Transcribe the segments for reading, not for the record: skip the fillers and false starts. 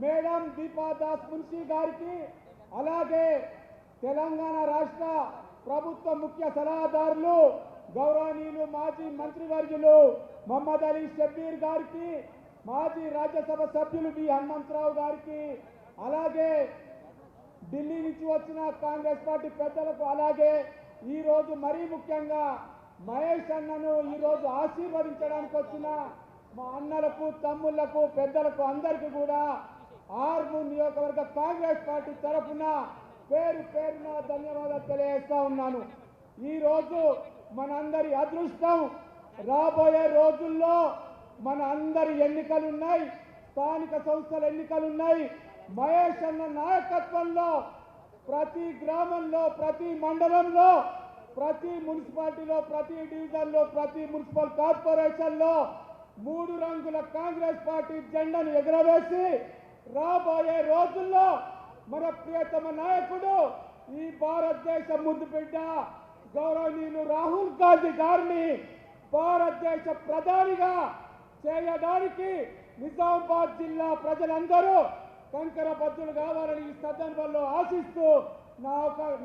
Madam Deepa Das Munshi గారికి, అలాగే తెలంగాణ రాష్ట్ర ప్రభుత్వ ముఖ్య సలహాదారులు గౌరవనీయులు మాజీ మంత్రివర్యులు మహమ్మద్ అలీ షబ్బీర్ గారికి, మాజీ రాజ్యసభ సభ్యులు బి హనుమంతరావు గారికి, అలాగే ఢిల్లీ నుంచి వచ్చిన కాంగ్రెస్ పార్టీ పెద్దలకు, అలాగే ఈరోజు మరీ ముఖ్యంగా మహేష్ అన్నను ఈరోజు ఆశీర్వదించడానికి వచ్చిన మా అన్నలకు, తమ్ముళ్లకు, పెద్దలకు అందరికీ కూడా ఆర్మూర్ నియోజకవర్గ కాంగ్రెస్ పార్టీ తరఫున పేరు పేరున ధన్యవాదాలు తెలియజేస్తా ఉన్నాను. ఈరోజు మనందరి అదృష్టం, రాబోయే రోజుల్లో మన అందరి ఎన్నికలున్నాయి, స్థానిక సంస్థల ఎన్నికలున్నాయి. మహేష్ అన్న నాయకత్వంలో ప్రతి గ్రామంలో, ప్రతి మండలంలో, ప్రతి మున్సిపాలిటీలో, ప్రతి డివిజన్లో, ప్రతి మున్సిపల్ కార్పొరేషన్లో 3 రంగుల కాంగ్రెస్ పార్టీ జెండాను ఎగురవేసి రాబోయే రోజుల్లో మన ప్రియతమ నాయకుడు, ఈ భారతదేశ ముద్దుబిడ్డ గౌరవనీయులు రాహుల్ గాంధీ గారిని భారతదేశ ప్రధానిగా చేయడానికి నిజామాబాద్ జిల్లా ప్రజలందరూ కంకరబద్దులు కావాలని ఈ సందర్భంలో ఆశిస్తూ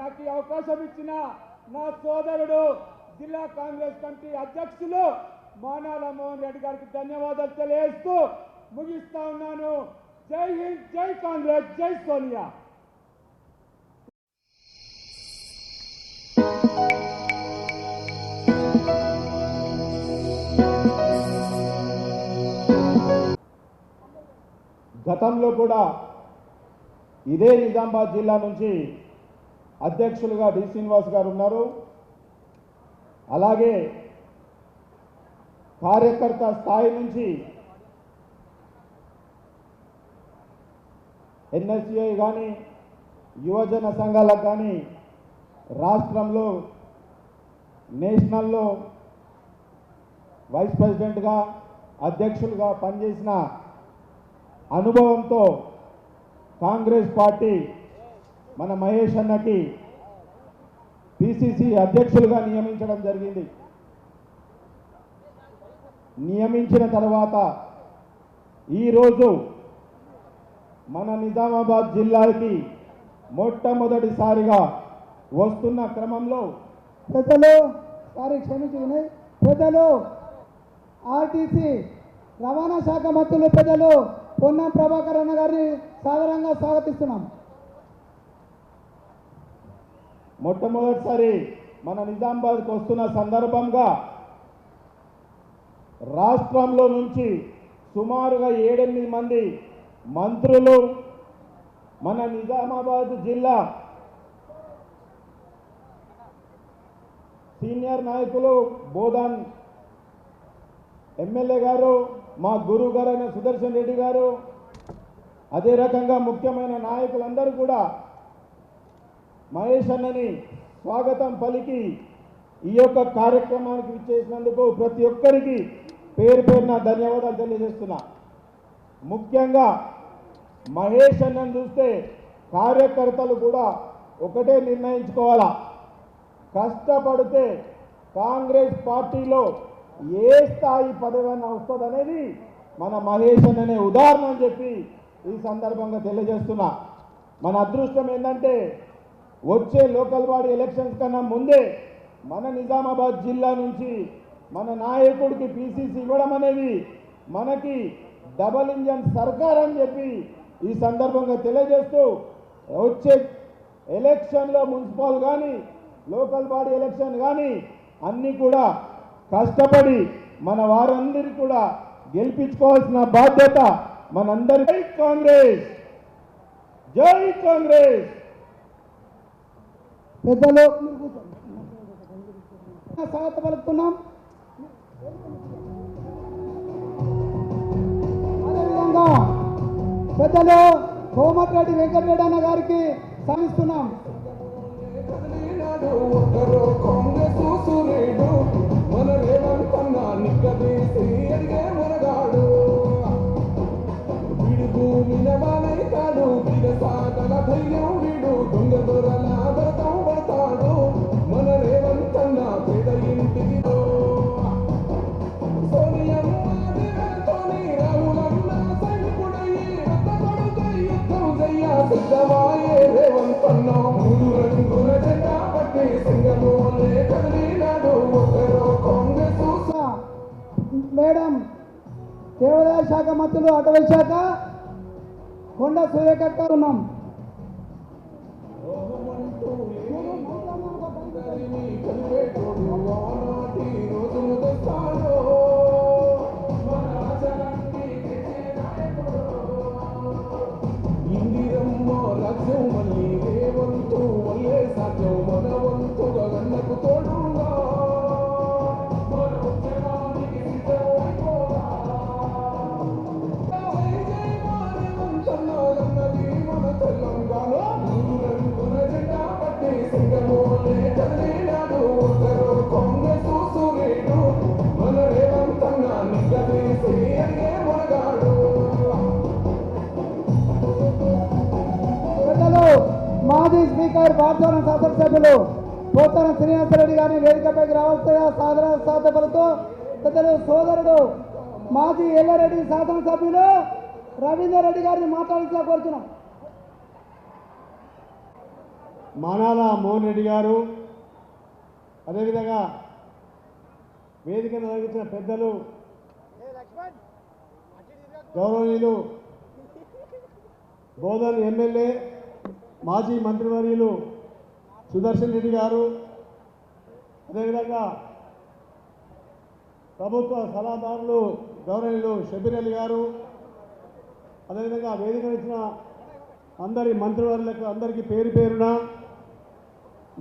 నాకు ఈ అవకాశం ఇచ్చిన నా సోదరుడు జిల్లా కాంగ్రెస్ కమిటీ అధ్యక్షులు మానాల మోహన్ రెడ్డి గారికి ధన్యవాదాలు తెలియజేస్తూ ముగిస్తా ఉన్నాను. జై హింద్, జై కాంగ్రెస్, జై సోనియా. గతంలో కూడా ఇదే నిజామాబాద్ జిల్లా నుంచి అధ్యక్షులుగా డి శ్రీనివాస్ గారు ఉన్నారు. అలాగే కార్యకర్త స్థాయి నుంచి ఎన్ఎస్సిఐ కానీ, యువజన సంఘాలకు కానీ, రాష్ట్రంలో నేషనల్లో వైస్ ప్రెసిడెంట్గా, అధ్యక్షులుగా పనిచేసిన అనుభవంతో కాంగ్రెస్ పార్టీ మన మహేష్ అన్నకి పిసిసి అధ్యక్షులుగా నియమించడం జరిగింది. నియమించిన తర్వాత ఈరోజు మన నిజామాబాద్ జిల్లాకి మొట్టమొదటిసారిగా వస్తున్న క్రమంలో ప్రజలు ఆర్టీసీ రవాణా శాఖ మంత్రులు పెద్దలు పొన్నం ప్రభాకర్ అన్న గారిని సాధారణంగా స్వాగతిస్తున్నాం. మొట్టమొదటిసారి మన నిజామాబాద్కి వస్తున్న సందర్భంగా రాష్ట్రంలో నుంచి సుమారుగా 7-8 మంది మంత్రులు, మన నిజామాబాద్ జిల్లా సీనియర్ నాయకులు బోధన్ ఎమ్మెల్యే గారు, మా గురువు గారైన సుదర్శన్ రెడ్డి గారు, అదే రకంగా ముఖ్యమైన నాయకులందరూ కూడా మహేష్ అన్నని స్వాగతం పలికి ఈ యొక్క కార్యక్రమానికి విచ్చేసినందుకు ప్రతి ఒక్కరికి పేరు పేరున ధన్యవాదాలు తెలియజేస్తున్నా. ముఖ్యంగా మహేష్ అన్నని చూస్తే కార్యకర్తలు కూడా ఒకటే నిర్ణయించుకోవాలా, కష్టపడితే కాంగ్రెస్ పార్టీలో ఏ స్థాయి పదవైనా వస్తుందనేది మన మహేష్ అనే ఉదాహరణ అని చెప్పి ఈ సందర్భంగా తెలియజేస్తున్నా. మన అదృష్టం ఏంటంటే వచ్చే లోకల్ బాడీ ఎలక్షన్స్ కన్నా ముందే మన నిజామాబాద్ జిల్లా నుంచి మన నాయకుడికి పిసిసి ఇవ్వడం అనేది మనకి డబల్ ఇంజన్ సర్కార్ అని చెప్పి ఈ సందర్భంగా తెలియజేస్తూ వచ్చే ఎలక్షన్లో మున్సిపల్ కానీ, లోకల్ బాడీ ఎలక్షన్ కానీ అన్నీ కూడా కష్టపడి మన వారందరికీ కూడా గెలిపించుకోవాల్సిన బాధ్యత మనందరి. జై కాంగ్రెస్, జై కాంగ్రెస్. పెద్దలు స్వాగతం పలుకుతున్నాం. అదేవిధంగా పెద్దలు కోమటిరెడ్డి వెంకటరెడ్డి అన్న గారికి సాధిస్తున్నాం. సోనియమ్మ దేవతోని రాహులన్న సైనికుడయ్యి రత్త కొడుకై మేడం దేవాదాయ శాఖ మంత్రులు అటవీ శాఖ కొండ సూర్యకర్ గారు ఉన్నాం. మాజీ స్పీకర్ భారతవరం శాసనసభ్యులు పోతారం శ్రీనివాసరెడ్డి గారిని వేదికపైకి రావాల్సిన సాధారణ సాధపలతో పెద్దలు సోదరుడు మాజీ ఎల్లారెడ్డి శాసనసభ్యులు రవీందర్ రెడ్డి గారిని మాట్లాడాల్సిన కోరుతున్నాం. మానాల మోహన్ రెడ్డి గారు, అదేవిధంగా వేదికను నిర్వహించిన పెద్దలు గౌరవనీయులు బోధన్ ఎమ్మెల్యే మాజీ మంత్రివర్యులు సుదర్శన్ రెడ్డి గారు, అదేవిధంగా ప్రభుత్వ సలహాదారులు గౌరవనీయులు షబీర్ అలీ గారు, అదేవిధంగా వేదిక ఇచ్చిన అందరి మంత్రివర్యులకు అందరికీ పేరు పేరున,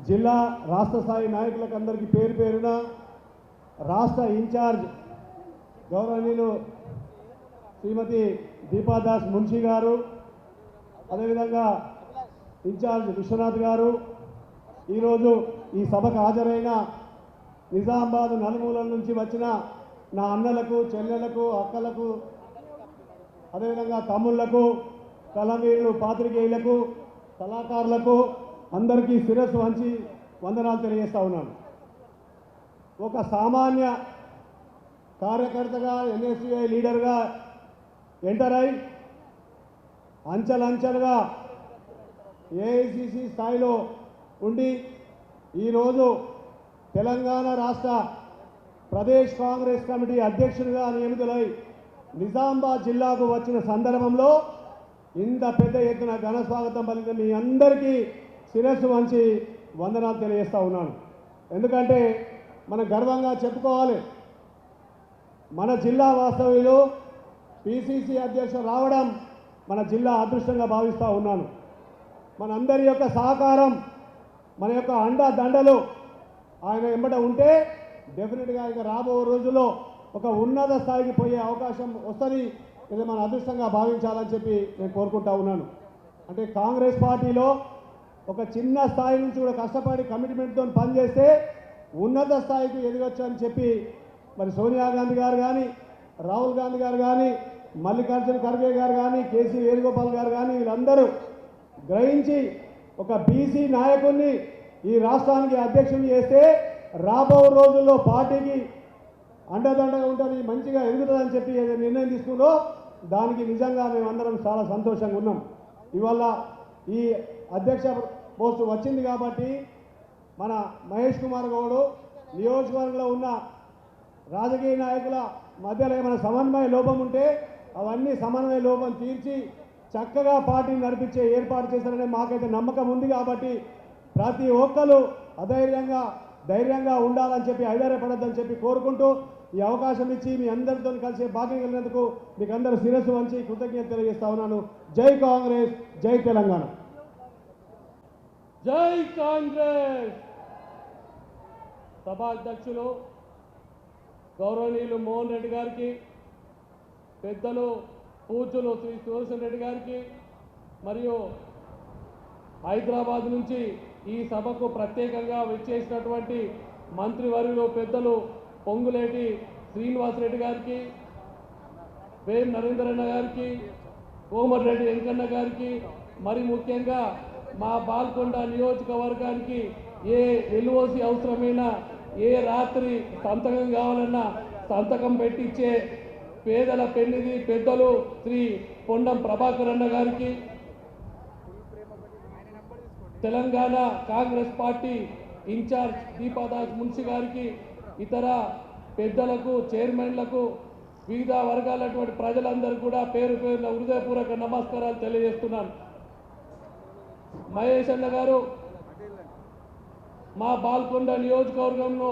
జిల్లా రాష్ట్ర స్థాయి నాయకులకు అందరికీ పేరు పేరున, రాష్ట్ర ఇన్ఛార్జ్ గౌరవనీయులు శ్రీమతి దీపాదాస్ మున్షి గారు, అదేవిధంగా ఇన్ఛార్జ్ విశ్వనాథ్ గారు, ఈరోజు ఈ సభకు హాజరైన నిజామాబాద్ నలుమూలల నుంచి వచ్చిన నా అన్నలకు, చెల్లెలకు, అక్కలకు, అదేవిధంగా తమ్ముళ్లకు, కళావీరులు, పాత్రికేయులకు, కళాకారులకు అందరికీ శిరస్సు వంచి వందనాలు తెలియజేస్తా ఉన్నాను. ఒక సామాన్య కార్యకర్తగా, ఎన్ఎస్యుఐ లీడర్గా ఎంటర్ అయి అంచెలంచెలుగా ఏఐసిసి స్థాయిలో ఉండి ఈరోజు తెలంగాణ రాష్ట్ర ప్రదేశ్ కాంగ్రెస్ కమిటీ అధ్యక్షుడిగా నియమితులై నిజామాబాద్ జిల్లాకు వచ్చిన సందర్భంలో ఇంత పెద్ద ఎత్తున ఘన స్వాగతం పలికిన మీ అందరికీ శిరస్సు వంచి వందనాలు తెలియజేస్తా ఉన్నాను. ఎందుకంటే మనం గర్వంగా చెప్పుకోవాలి, మన జిల్లా వాస్తవ్యులు పిసిసి అధ్యక్షుడు రావడం మన జిల్లా అదృష్టంగా భావిస్తూ ఉన్నాను. మనందరి యొక్క సహకారం, మన యొక్క అండా దండలు ఆయన వెంబట ఉంటే డెఫినెట్గా ఇక రాబో రోజుల్లో ఒక ఉన్నత స్థాయికి పోయే అవకాశం వస్తుంది. ఇది మన అదృష్టంగా భావించాలని చెప్పి నేను కోరుకుంటా ఉన్నాను. అంటే కాంగ్రెస్ పార్టీలో ఒక చిన్న స్థాయి నుంచి కూడా కష్టపడి కమిట్మెంట్తో పనిచేస్తే ఉన్నత స్థాయికి ఎదగొచ్చు అని చెప్పి మరి సోనియా గాంధీ గారు కానీ, రాహుల్ గాంధీ గారు కానీ, మల్లికార్జున ఖర్గే గారు కానీ, కేసీ వేణుగోపాల్ గారు కానీ వీళ్ళందరూ గ్రహించి ఒక బీసీ నాయకుడిని ఈ రాష్ట్రానికి అధ్యక్షుని చేస్తే రాబో రోజుల్లో పార్టీకి అండదండగా ఉంటుంది, మంచిగా ఎదుగుతుందని చెప్పి ఏదైతే నిర్ణయం తీసుకుందో దానికి నిజంగా మేమందరం చాలా సంతోషంగా ఉన్నాం. ఇవాళ ఈ అధ్యక్ష పోస్టు వచ్చింది కాబట్టి మన మహేష్ కుమార్ గౌడ్ నియోజకవర్గంలో ఉన్న రాజకీయ నాయకుల మధ్యలో ఏమైనా సమన్వయ లోపం ఉంటే అవన్నీ సమన్వయ లోపం తీర్చి చక్కగా పార్టీని నడిపించే ఏర్పాటు చేశారనే మాకైతే నమ్మకం ఉంది. కాబట్టి ప్రతి ఒక్కరు ధైర్యంగా ఉండాలని చెప్పి ఐదారపడద్దని చెప్పి కోరుకుంటూ ఈ అవకాశం ఇచ్చి మీ అందరితో కలిసి భాగ్యం కలిగినందుకు మీకు అందరూ శిరస్సు వంచి కృతజ్ఞత తెలియజేస్తా ఉన్నాను. జై కాంగ్రెస్, జై తెలంగాణ. జై కాంగ్రెస్. సభాధ్యక్షులు గౌరవనీయులు మోహన్ రెడ్డి గారికి, పెద్దలు పూజ్యులు శ్రీ సుదర్శన్ రెడ్డి గారికి, మరియు హైదరాబాద్ నుంచి ఈ సభకు ప్రత్యేకంగా విచ్చేసినటువంటి మంత్రివర్యులు పెద్దలు పొంగులేటి శ్రీనివాసరెడ్డి గారికి, వేం నరేంద్రన్న గారికి, కోమటిరెడ్డి వెంకన్న గారికి, మరి ముఖ్యంగా మా బాల్కొండ నియోజకవర్గానికి ఏ ఎల్ఓసి అవసరమైనా, ఏ రాత్రి సంతకం కావాలన్నా సంతకం పెట్టించే పేదల పెన్నిధి పెద్దలు శ్రీ పొన్నం ప్రభాకర్ అన్న గారికి, తెలంగాణ కాంగ్రెస్ పార్టీ ఇన్ఛార్జ్ దీపాదాస్ మున్షి గారికి, ఇతర పెద్దలకు, చైర్మన్లకు, వివిధ వర్గాలటువంటి ప్రజలందరూ కూడా పేరు పేరున హృదయపూర్వక నమస్కారాలు తెలియజేస్తున్నాను. మహేష్ అన్న గారు మా బాల్కొండ నియోజకవర్గంలో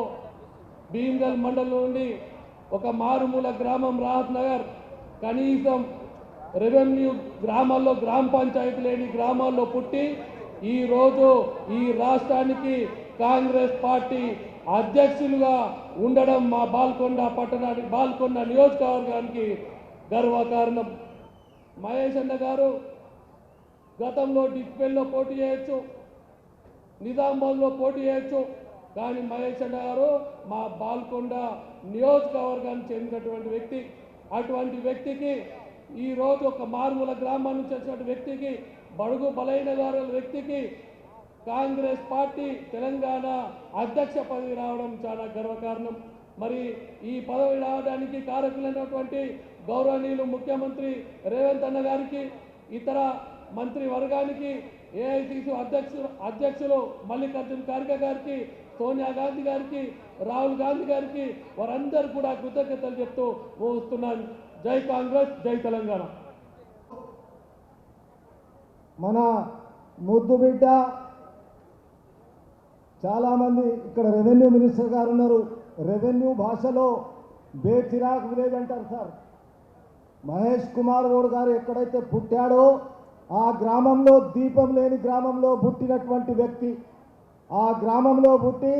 భీమ్గల్ మండలం నుండి ఒక మారుమూల గ్రామం రాహత్ నగర్, కనీసం రెవెన్యూ గ్రామాల్లో గ్రామ పంచాయతీ లేని గ్రామాల్లో పుట్టి ఈరోజు ఈ రాష్ట్రానికి కాంగ్రెస్ పార్టీ అధ్యక్షులుగా ఉండడం మా బాల్కొండ పట్టణానికి, బాల్కొండ నియోజకవర్గానికి గర్వకారణం. మహేష్ అన్న గారు గతంలో డిస్పెల్లో పోటీ చేయొచ్చు, నిజామాబాద్లో పోటీ చేయొచ్చు, కానీ మహేష్ అన్న గారు మా బాల్కొండ నియోజకవర్గానికి చెందినటువంటి వ్యక్తి. అటువంటి వ్యక్తికి ఈరోజు ఒక మారుమూల గ్రామం నుంచి వచ్చినటువంటి వ్యక్తికి, బడుగు బలైన గారుల వ్యక్తికి కాంగ్రెస్ పార్టీ తెలంగాణ అధ్యక్ష పదవి రావడం చాలా గర్వకారణం. మరి ఈ పదవి రావడానికి కారకులైనటువంటి గౌరవనీయులు ముఖ్యమంత్రి రేవంత్ అన్న గారికి, ఇతర మంత్రి వర్గానికి, ఏఐసిసి అధ్యక్షులు మల్లికార్జున ఖార్గే గారికి, సోనియా గాంధీ గారికి, రాహుల్ గాంధీ గారికి, వారందరూ కూడా కృతజ్ఞతలు చెప్తూ వస్తున్నాను. జై కాంగ్రెస్, జై తెలంగాణ. మన ముద్దు బిడ్డ చాలామంది ఇక్కడ రెవెన్యూ మినిస్టర్ గారు ఉన్నారు. రెవెన్యూ భాషలో బేచిరాక్ విలేజ్ అంటారు సార్. మహేష్ కుమార్ గౌడ్ గారు ఎక్కడైతే పుట్టాడో ఆ గ్రామంలో, దీపం లేని గ్రామంలో పుట్టినటువంటి వ్యక్తి. ఆ గ్రామంలో పుట్టి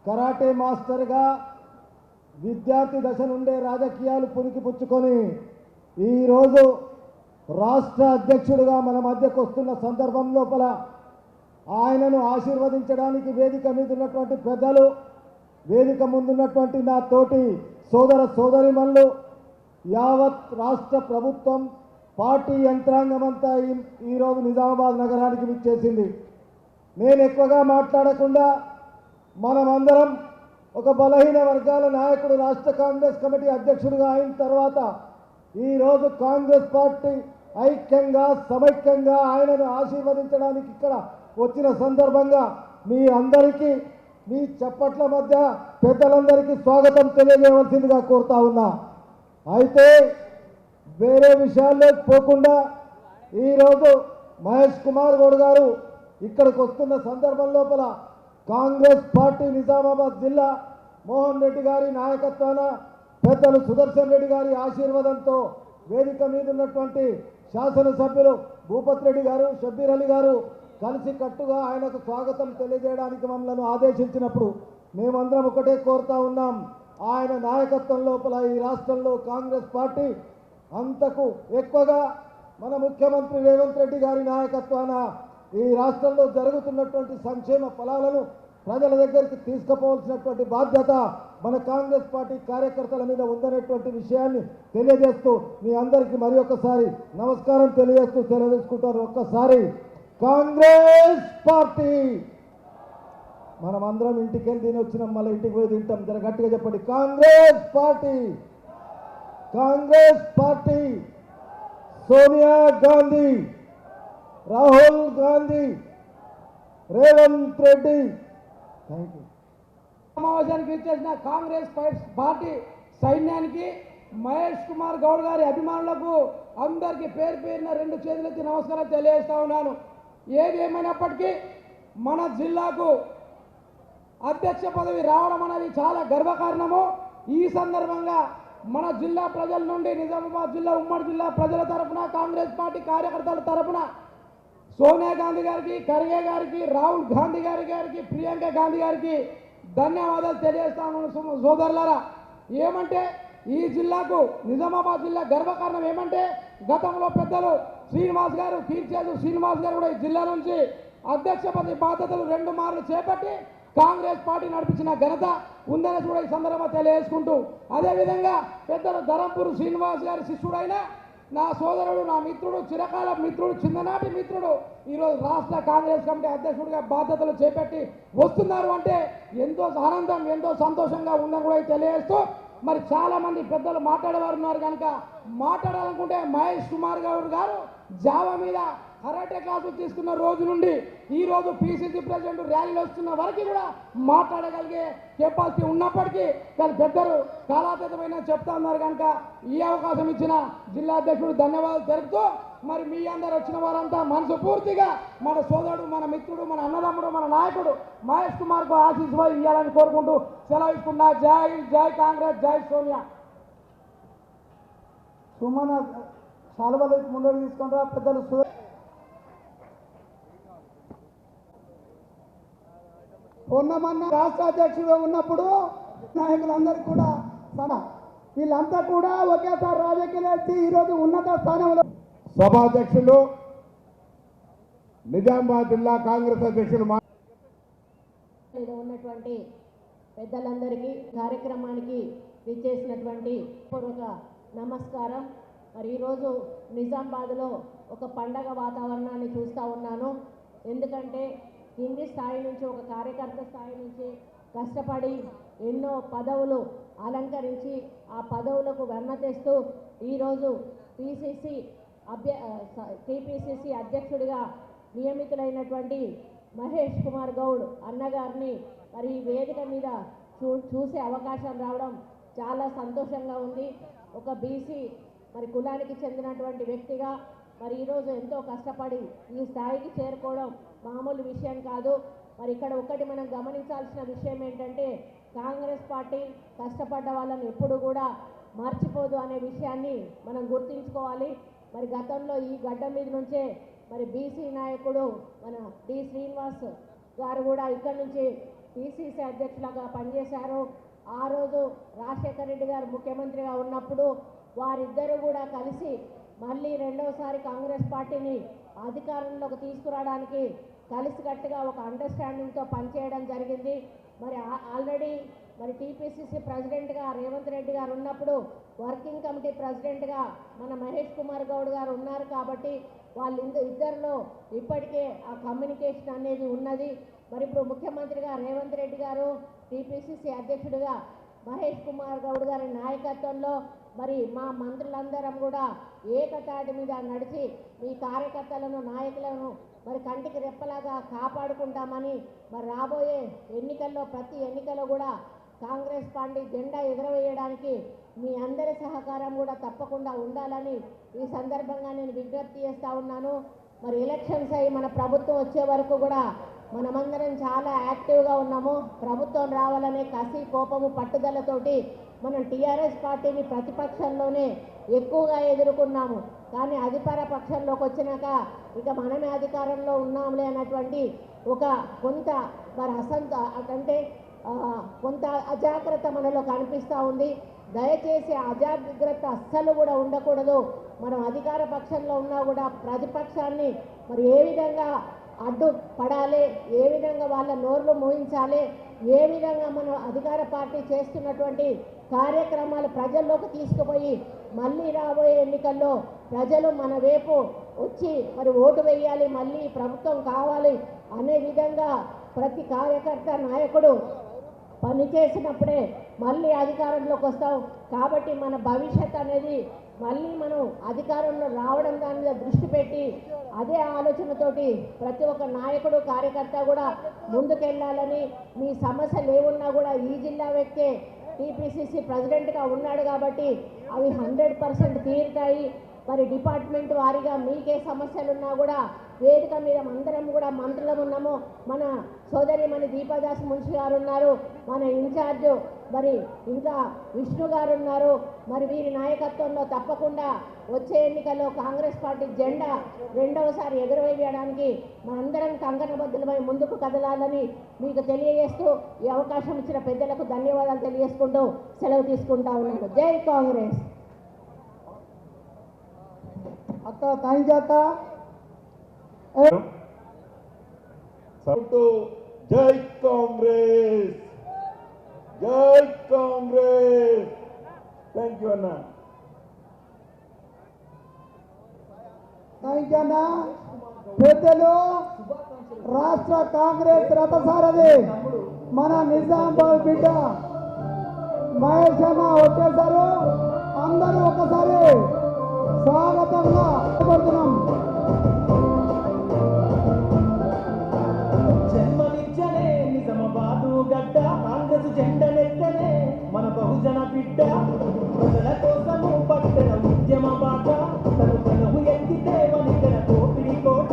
కరాటే మాస్టర్గా విద్యార్థి దశ నుండే రాజకీయాలు పుణికిపుచ్చుకొని ఈరోజు రాష్ట్ర అధ్యక్షుడిగా మన మధ్యకు వస్తున్న సందర్భం లోపల ఆయనను ఆశీర్వదించడానికి వేదిక మీద ఉన్నటువంటి పెద్దలు, వేదిక ముందున్నటువంటి నా తోటి సోదర సోదరిమణులు, యావత్ రాష్ట్ర ప్రభుత్వం, పార్టీ యంత్రాంగం అంతా ఈరోజు నిజామాబాద్ నగరానికి విచ్చేసింది. నేను ఎక్కువగా మాట్లాడకుండా మనమందరం ఒక బలహీన వర్గాల నాయకుడు రాష్ట్ర కాంగ్రెస్ కమిటీ అధ్యక్షుడిగా అయిన తర్వాత ఈరోజు కాంగ్రెస్ పార్టీ ఐక్యంగా, సమైక్యంగా ఆయనను ఆశీర్వదించడానికి ఇక్కడ వచ్చిన సందర్భంగా మీ అందరికీ, మీ చప్పట్ల మధ్య పెద్దలందరికీ స్వాగతం తెలియజేయవలసిందిగా కోరుతా ఉన్నా. అయితే వేరే విషయాల్లోకి పోకుండా ఈరోజు మహేష్ కుమార్ గౌడ్ గారు ఇక్కడికి వస్తున్న సందర్భం లోపల కాంగ్రెస్ పార్టీ నిజామాబాద్ జిల్లా మోహన్ రెడ్డి గారి నాయకత్వాన, పెద్దలు సుదర్శన్ రెడ్డి గారి ఆశీర్వాదంతో వేదిక మీద ఉన్నటువంటి శాసనసభ్యులు భూపత్ రెడ్డి గారు, షబ్బీర్ అలీ గారు కలిసి కట్టుగా ఆయనకు స్వాగతం తెలియజేయడానికి మమ్మల్ని ఆదేశించినప్పుడు మేమందరం ఒకటే కోరుతా ఉన్నాం. ఆయన నాయకత్వం లోపల ఈ రాష్ట్రంలో కాంగ్రెస్ పార్టీ అంతకు ఎక్కువగా మన ముఖ్యమంత్రి రేవంత్ రెడ్డి గారి నాయకత్వాన ఈ రాష్ట్రంలో జరుగుతున్నటువంటి సంక్షేమ ఫలాలను ప్రజల దగ్గరికి తీసుకుపోవాల్సినటువంటి బాధ్యత మన కాంగ్రెస్ పార్టీ కార్యకర్తల మీద ఉందనేటువంటి విషయాన్ని తెలియజేస్తూ మీ అందరికీ మరి ఒకసారి నమస్కారం తెలియజేస్తూ తెలియజేసుకుంటారు. ఒక్కసారి కాంగ్రెస్ పార్టీ. మనం అందరం ఇంటికి వెళ్ళి తిని వచ్చినాం, మళ్ళీ ఇంటికి పోయి తింటాం. జర గట్టిగా చెప్పండి, Congress party, Congress party. Sonia Gandhi, Rahul Gandhi, Revanth Reddy. Thank you. సమావేశానికి ఇచ్చేసిన కాంగ్రెస్ పార్టీ సైన్యానికి, మహేష్ కుమార్ గౌడ్ గారి అభిమానులకు అందరికీ పేరు పేరున రెండు చేతులెత్తి నమస్కారం తెలియజేస్తా ఉన్నాను. ఏది ఏమైనప్పటికీ మన జిల్లాకు అధ్యక్ష పదవి రావడం అనేది చాలా గర్వకారణము. ఈ సందర్భంగా మన జిల్లా ప్రజల నుండి, నిజామాబాద్ జిల్లా ఉమ్మడి జిల్లా ప్రజల తరఫున, కాంగ్రెస్ పార్టీ కార్యకర్తల తరఫున సోనియా గాంధీ గారికి, ఖర్గే గారికి, రాహుల్ గాంధీ గారికి, ప్రియాంక గాంధీ గారికి ధన్యవాదాలు తెలియజేస్తాను. సోదరులారా, ఏమంటే ఈ జిల్లాకు, నిజామాబాద్ జిల్లా గర్వకారణం ఏమంటే గతంలో పెద్దలు శ్రీనివాస్ గారు, కీర్తిచేదు శ్రీనివాస్ గారు కూడా ఈ జిల్లా నుంచి అధ్యక్ష పదవి బాధ్యతలు 2 మార్లు చేపట్టి కాంగ్రెస్ పార్టీ నడిపించిన ఘనత ఉందని కూడా ఈ సందర్భంగా తెలియజేసుకుంటూ, అదేవిధంగా పెద్దలు ధరంపూర్ శ్రీనివాస్ గారి శిష్యుడైన నా సోదరుడు, నా మిత్రుడు, చిరకాల మిత్రుడు, చిన్ననాటి మిత్రుడు ఈరోజు రాష్ట్ర కాంగ్రెస్ కమిటీ అధ్యక్షుడిగా బాధ్యతలు చేపట్టి వస్తున్నారు అంటే ఎంతో ఆనందం, ఎంతో సంతోషంగా ఉందని కూడా తెలియజేస్తూ, మరి చాలా మంది పెద్దలు మాట్లాడేవారు ఉన్నారు కనుక మాట్లాడాలనుకుంటే మహేష్ కుమార్ గౌడ్ గారు జావా మీద కరాటే క్లాసులు తీసుకున్న రోజు నుండి ఈ రోజు పిసిసి ప్రెసిడెంట్ ర్యాలీలు వస్తున్న వరకు కూడా మాట్లాడగలిగే కెపాసిటీ ఉన్నప్పటికీ కానీ పెద్దలు కాలాతీతమైన చెప్తా ఉన్నారు కనుక ఈ అవకాశం ఇచ్చిన జిల్లా అధ్యక్షుడు ధన్యవాదాలు తెలుపుతూ మరి మీ అందరు వచ్చిన వారంతా మనసు పూర్తిగా మన సోదరుడు మన మిత్రుడు మన అన్నదమ్ముడు మన నాయకుడు మహేష్ కుమార్కు ఆశీస్సు ఇవ్వాలని కోరుకుంటూ సెలవు ఇస్తున్నా. జై జై కాంగ్రెస్, జై సోనియా. సుమన శాలువలు ముందడు తీసుకుంటారా పెద్దలు ఉన్నమన్న రాష్ట్ర అధ్యక్షుడు ఉన్నప్పుడు నాయకులందరూ కూడా వీళ్ళంతా కూడా ఒకేసారి రాజకీయాలు వచ్చి ఈరోజు ఉన్నత స్థానంలో సభాధ్యక్షులు నిజామాబాద్ జిల్లా కాంగ్రెస్ అధ్యక్షులు ఉన్నటువంటి పెద్దలందరికీ కార్యక్రమానికి విచ్చేసినటువంటి పూర్వక నమస్కారం. మరి ఈరోజు నిజామాబాద్లో ఒక పండగ వాతావరణాన్ని చూస్తూ ఉన్నాను. ఎందుకంటే కింది స్థాయి నుంచి ఒక కార్యకర్త స్థాయి నుంచి కష్టపడి ఎన్నో పదవులు అలంకరించి ఆ పదవులకు వెన్న తెస్తూ ఈరోజు టీపీసీసీ అధ్యక్షుడిగా నియమితులైనటువంటి మహేష్ కుమార్ గౌడ్ అన్నగారిని మరి ఈ వేదిక మీద చూసే అవకాశం రావడం చాలా సంతోషంగా ఉంది. ఒక బీసీ మరి కులానికి చెందినటువంటి వ్యక్తిగా మరి ఈరోజు ఎంతో కష్టపడి ఈ స్థాయికి చేరుకోవడం మామూలు విషయం కాదు. మరి ఇక్కడ ఒకటి మనం గమనించాల్సిన విషయం ఏంటంటే కాంగ్రెస్ పార్టీ కష్టపడ్డ వాళ్ళని ఎప్పుడు కూడా మర్చిపోదు అనే విషయాన్ని మనం గుర్తుంచుకోవాలి. మరి గతంలో ఈ గడ్డ మీద నుంచే మరి బీసీ నాయకుడు మన డి శ్రీనివాస్ గారు కూడా ఇక్కడ నుంచి పిసిసి అధ్యక్షులుగా పనిచేశారు. ఆ రోజు రాజశేఖర రెడ్డి గారు ముఖ్యమంత్రిగా ఉన్నప్పుడు వారిద్దరూ కూడా కలిసి మళ్ళీ రెండవసారి కాంగ్రెస్ పార్టీని అధికారంలోకి తీసుకురావడానికి కలిసికట్టుగా ఒక అండర్స్టాండింగ్తో పనిచేయడం జరిగింది. మరి ఆల్రెడీ మరి టీపీసీసీ ప్రెసిడెంట్గా రేవంత్ రెడ్డి గారు ఉన్నప్పుడు వర్కింగ్ కమిటీ ప్రెసిడెంట్గా మన మహేష్ కుమార్ గౌడ్ గారు ఉన్నారు కాబట్టి ఇద్దరిలో ఇప్పటికే ఆ కమ్యూనికేషన్ అనేది ఉన్నది. మరి ఇప్పుడు ముఖ్యమంత్రిగా రేవంత్ రెడ్డి గారు, టీపీసీసీ అధ్యక్షుడిగా మహేష్ కుమార్ గౌడ్ గారి నాయకత్వంలో మరి మా మంత్రులందరం కూడా ఏకతాటి మీద నడిచి మీ కార్యకర్తలను నాయకులను మరి కంటికి రెప్పలాగా కాపాడుకుంటామని మరి రాబోయే ఎన్నికల్లో ప్రతి ఎన్నికలో కూడా కాంగ్రెస్ పార్టీ జెండా ఎగురవేయడానికి మీ అందరి సహకారం కూడా తప్పకుండా ఉండాలని ఈ సందర్భంగా నేను విజ్ఞప్తి చేస్తూ ఉన్నాను. మరి ఎలక్షన్స్ అయ్యి మన ప్రభుత్వం వచ్చే వరకు కూడా మనమందరం చాలా యాక్టివ్గా ఉన్నాము. ప్రభుత్వం రావాలనే కసి, కోపము, పట్టుదలతోటి మనం టీఆర్ఎస్ పార్టీని ప్రతిపక్షంలోనే ఎక్కువగా ఎదుర్కొన్నాము. కానీ అధికార పక్షంలోకి వచ్చినాక ఇక మనమే అధికారంలో ఉన్నాంలే అన్నటువంటి ఒక కొంత మరి అంటే కొంత అజాగ్రత్త మనలో కనిపిస్తూ ఉంది. దయచేసి అజాగ్రత్త అస్సలు కూడా ఉండకూడదు. మనం అధికార పక్షంలో ఉన్నా కూడా ప్రతిపక్షాన్ని మరి ఏ విధంగా అడ్డుపడాలి, ఏ విధంగా వాళ్ళ నోర్లు మోయించాలి, ఏ విధంగా మనం అధికార పార్టీ చేస్తున్నటువంటి కార్యక్రమాలు ప్రజల్లోకి తీసుకుపోయి మళ్ళీ రాబోయే ఎన్నికల్లో ప్రజలు మన వైపు వచ్చి మరి ఓటు వేయాలి, మళ్ళీ ప్రభుత్వం కావాలి అనే విధంగా ప్రతి కార్యకర్త నాయకుడు పనిచేసినప్పుడే మళ్ళీ అధికారంలోకి వస్తాం. కాబట్టి మన భవిష్యత్ అనేది మళ్ళీ మనం అధికారంలో రావడం దాని మీద దృష్టి పెట్టి అదే ఆలోచనతోటి ప్రతి ఒక్క నాయకుడు కార్యకర్త కూడా ముందుకెళ్ళాలని, మీ సమస్యలు ఏమున్నా కూడా ఈ జిల్లా వ్యక్తే టీపీసీసీ ప్రెసిడెంట్గా ఉన్నాడు కాబట్టి అవి 100% తీరుతాయి. మరి డిపార్ట్మెంట్ వారీగా మీకే సమస్యలు ఉన్నా కూడా వేదిక మీద అందరం కూడా మంత్రులం ఉన్నాము. మన సోదరిమణి దీపాదాస్ మున్షి గారు ఉన్నారు, మన ఇన్ఛార్జు మరి ఇంకా విష్ణు గారు ఉన్నారు. మరి వీరి నాయకత్వంలో తప్పకుండా వచ్చే ఎన్నికల్లో కాంగ్రెస్ పార్టీ జెండా రెండవసారి ఎగురవేయడానికి మనందరం కంకణబద్ధులమై ముందుకు కదలాలని మీకు తెలియజేస్తూ ఈ అవకాశం ఇచ్చిన పెద్దలకు ధన్యవాదాలు తెలియజేసుకుంటూ సెలవు తీసుకుంటా ఉన్నాను. జై కాంగ్రెస్. అక్క థ్యాంక్ అక్క. జై కాంగ్రెస్, జై కాంగ్రెస్. థ్యాంక్ యూ అన్న. థ్యాంక్ యూ అన్న. పెద్దలు రాష్ట్ర కాంగ్రెస్ రథసారథి మన నిజామాబాద్ బిడ్డ మహేష్ అన్న వచ్చేసారు. అందరూ ఒకసారి స్వాగతంగా కోరుతున్నాం. జన్మనిచ్చనే నిజామాబాదు గడ్డ, కాంగ్రెస్ జెండలెత్తనే మన బహుజన బిడ్డ. ప్రజల కోసము పట్టణ ఉద్యమ బాట, తను తనకు ఎత్తితే వనికన కోపిడి కోట.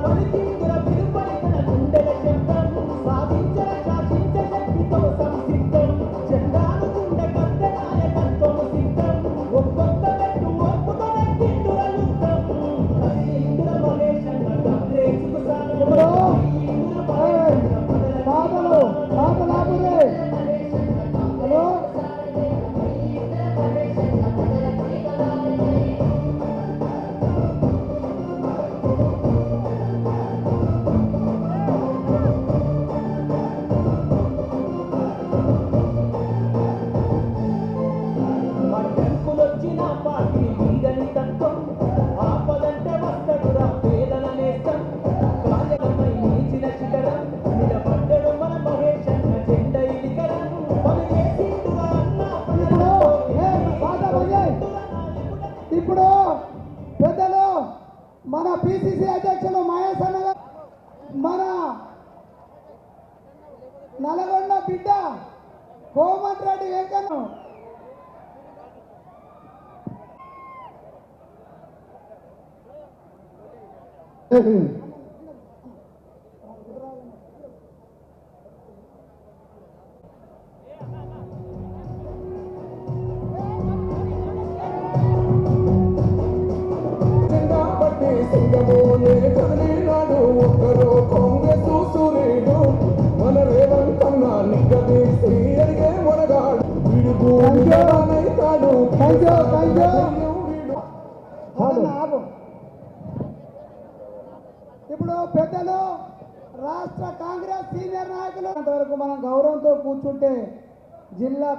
పలికిందుల పిలుపలికన గుండెల శబ్దం, సాధించల శాసించ శక్తితో సంసిద్ధం. జెండాను గుండె కద్దె నాయకత్వం సిద్ధం, ఒక్కొక్క పెట్టు ఒప్పుతో నెక్కిందుల యుద్ధం. ఇందుల మహేశన్న కాంగ్రెస్కు ఇప్పుడు పాటలు ఆపురే. హలో మడ్డంకులొచ్చిన పార్టీ వీడని తత్వం, ఆపదంటే వస్తడురా పేదల నేస్తం. కార్యమై నిలిచిన శిఖరం, నిలబడ్డడు మన మహేశన్న జెండ ఇలికరం. పని చేసిండురా అన్న ఇప్పుడు పాట బంద్. ఇప్పుడు పెద్దలు మన పిసిసి అధ్యక్షులు మహేష్ అన్న గారు, మన నల్గొండ బిడ్డ కోమటిరెడ్డి వెంకన్న బట్టి సింగమోనే కదిలినాడు ఒక్కరు కాంగ్రెస్ సూర్యుడు. మన రేవంతన్న నిగ్గదీసి ఎరిగే మొనగాడు, వీడు భూమితాడు. ఆపు. ఇప్పుడు పెద్దలు రాష్ట్ర కాంగ్రెస్ సీనియర్ నాయకులు అంతవరకు మనం గౌరవంతో కూర్చుంటే జిల్లా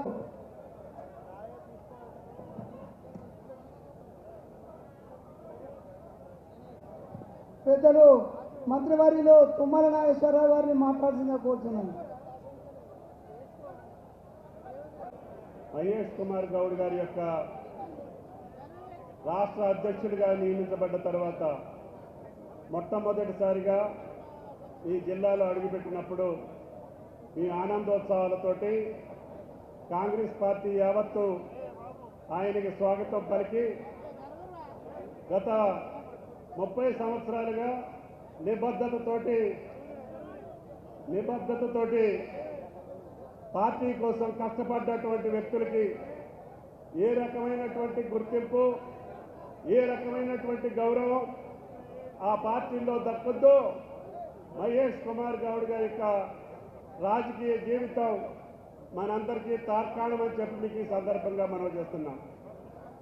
పెద్దలు మంత్రివర్యులు తుమ్మల నాగేశ్వరరావు గారిని మాట్లాడాల్సిందిగా కోరుతున్నాను. మహేష్ కుమార్ గౌడ్ గారి యొక్క రాష్ట్ర అధ్యక్షుడిగా నియమించబడ్డ తర్వాత మొట్టమొదటిసారిగా ఈ జిల్లాలో అడుగుపెట్టినప్పుడు ఈ ఆనందోత్సవాలతోటి కాంగ్రెస్ పార్టీ యావత్తు ఆయనకి స్వాగతం పలికి గత 30 సంవత్సరాలుగా నిబద్ధతతోటి పార్టీ కోసం కష్టపడ్డటువంటి వ్యక్తులకి ఏ రకమైనటువంటి గుర్తింపు, ఏ రకమైనటువంటి గౌరవం ఆ పార్టీలో దక్కద్దో మహేష్ కుమార్ గౌడ్ గారి యొక్క రాజకీయ జీవితం మనందరికీ తార్కాణమని చెప్పి మీకు ఈ సందర్భంగా మనం చేస్తున్నాం.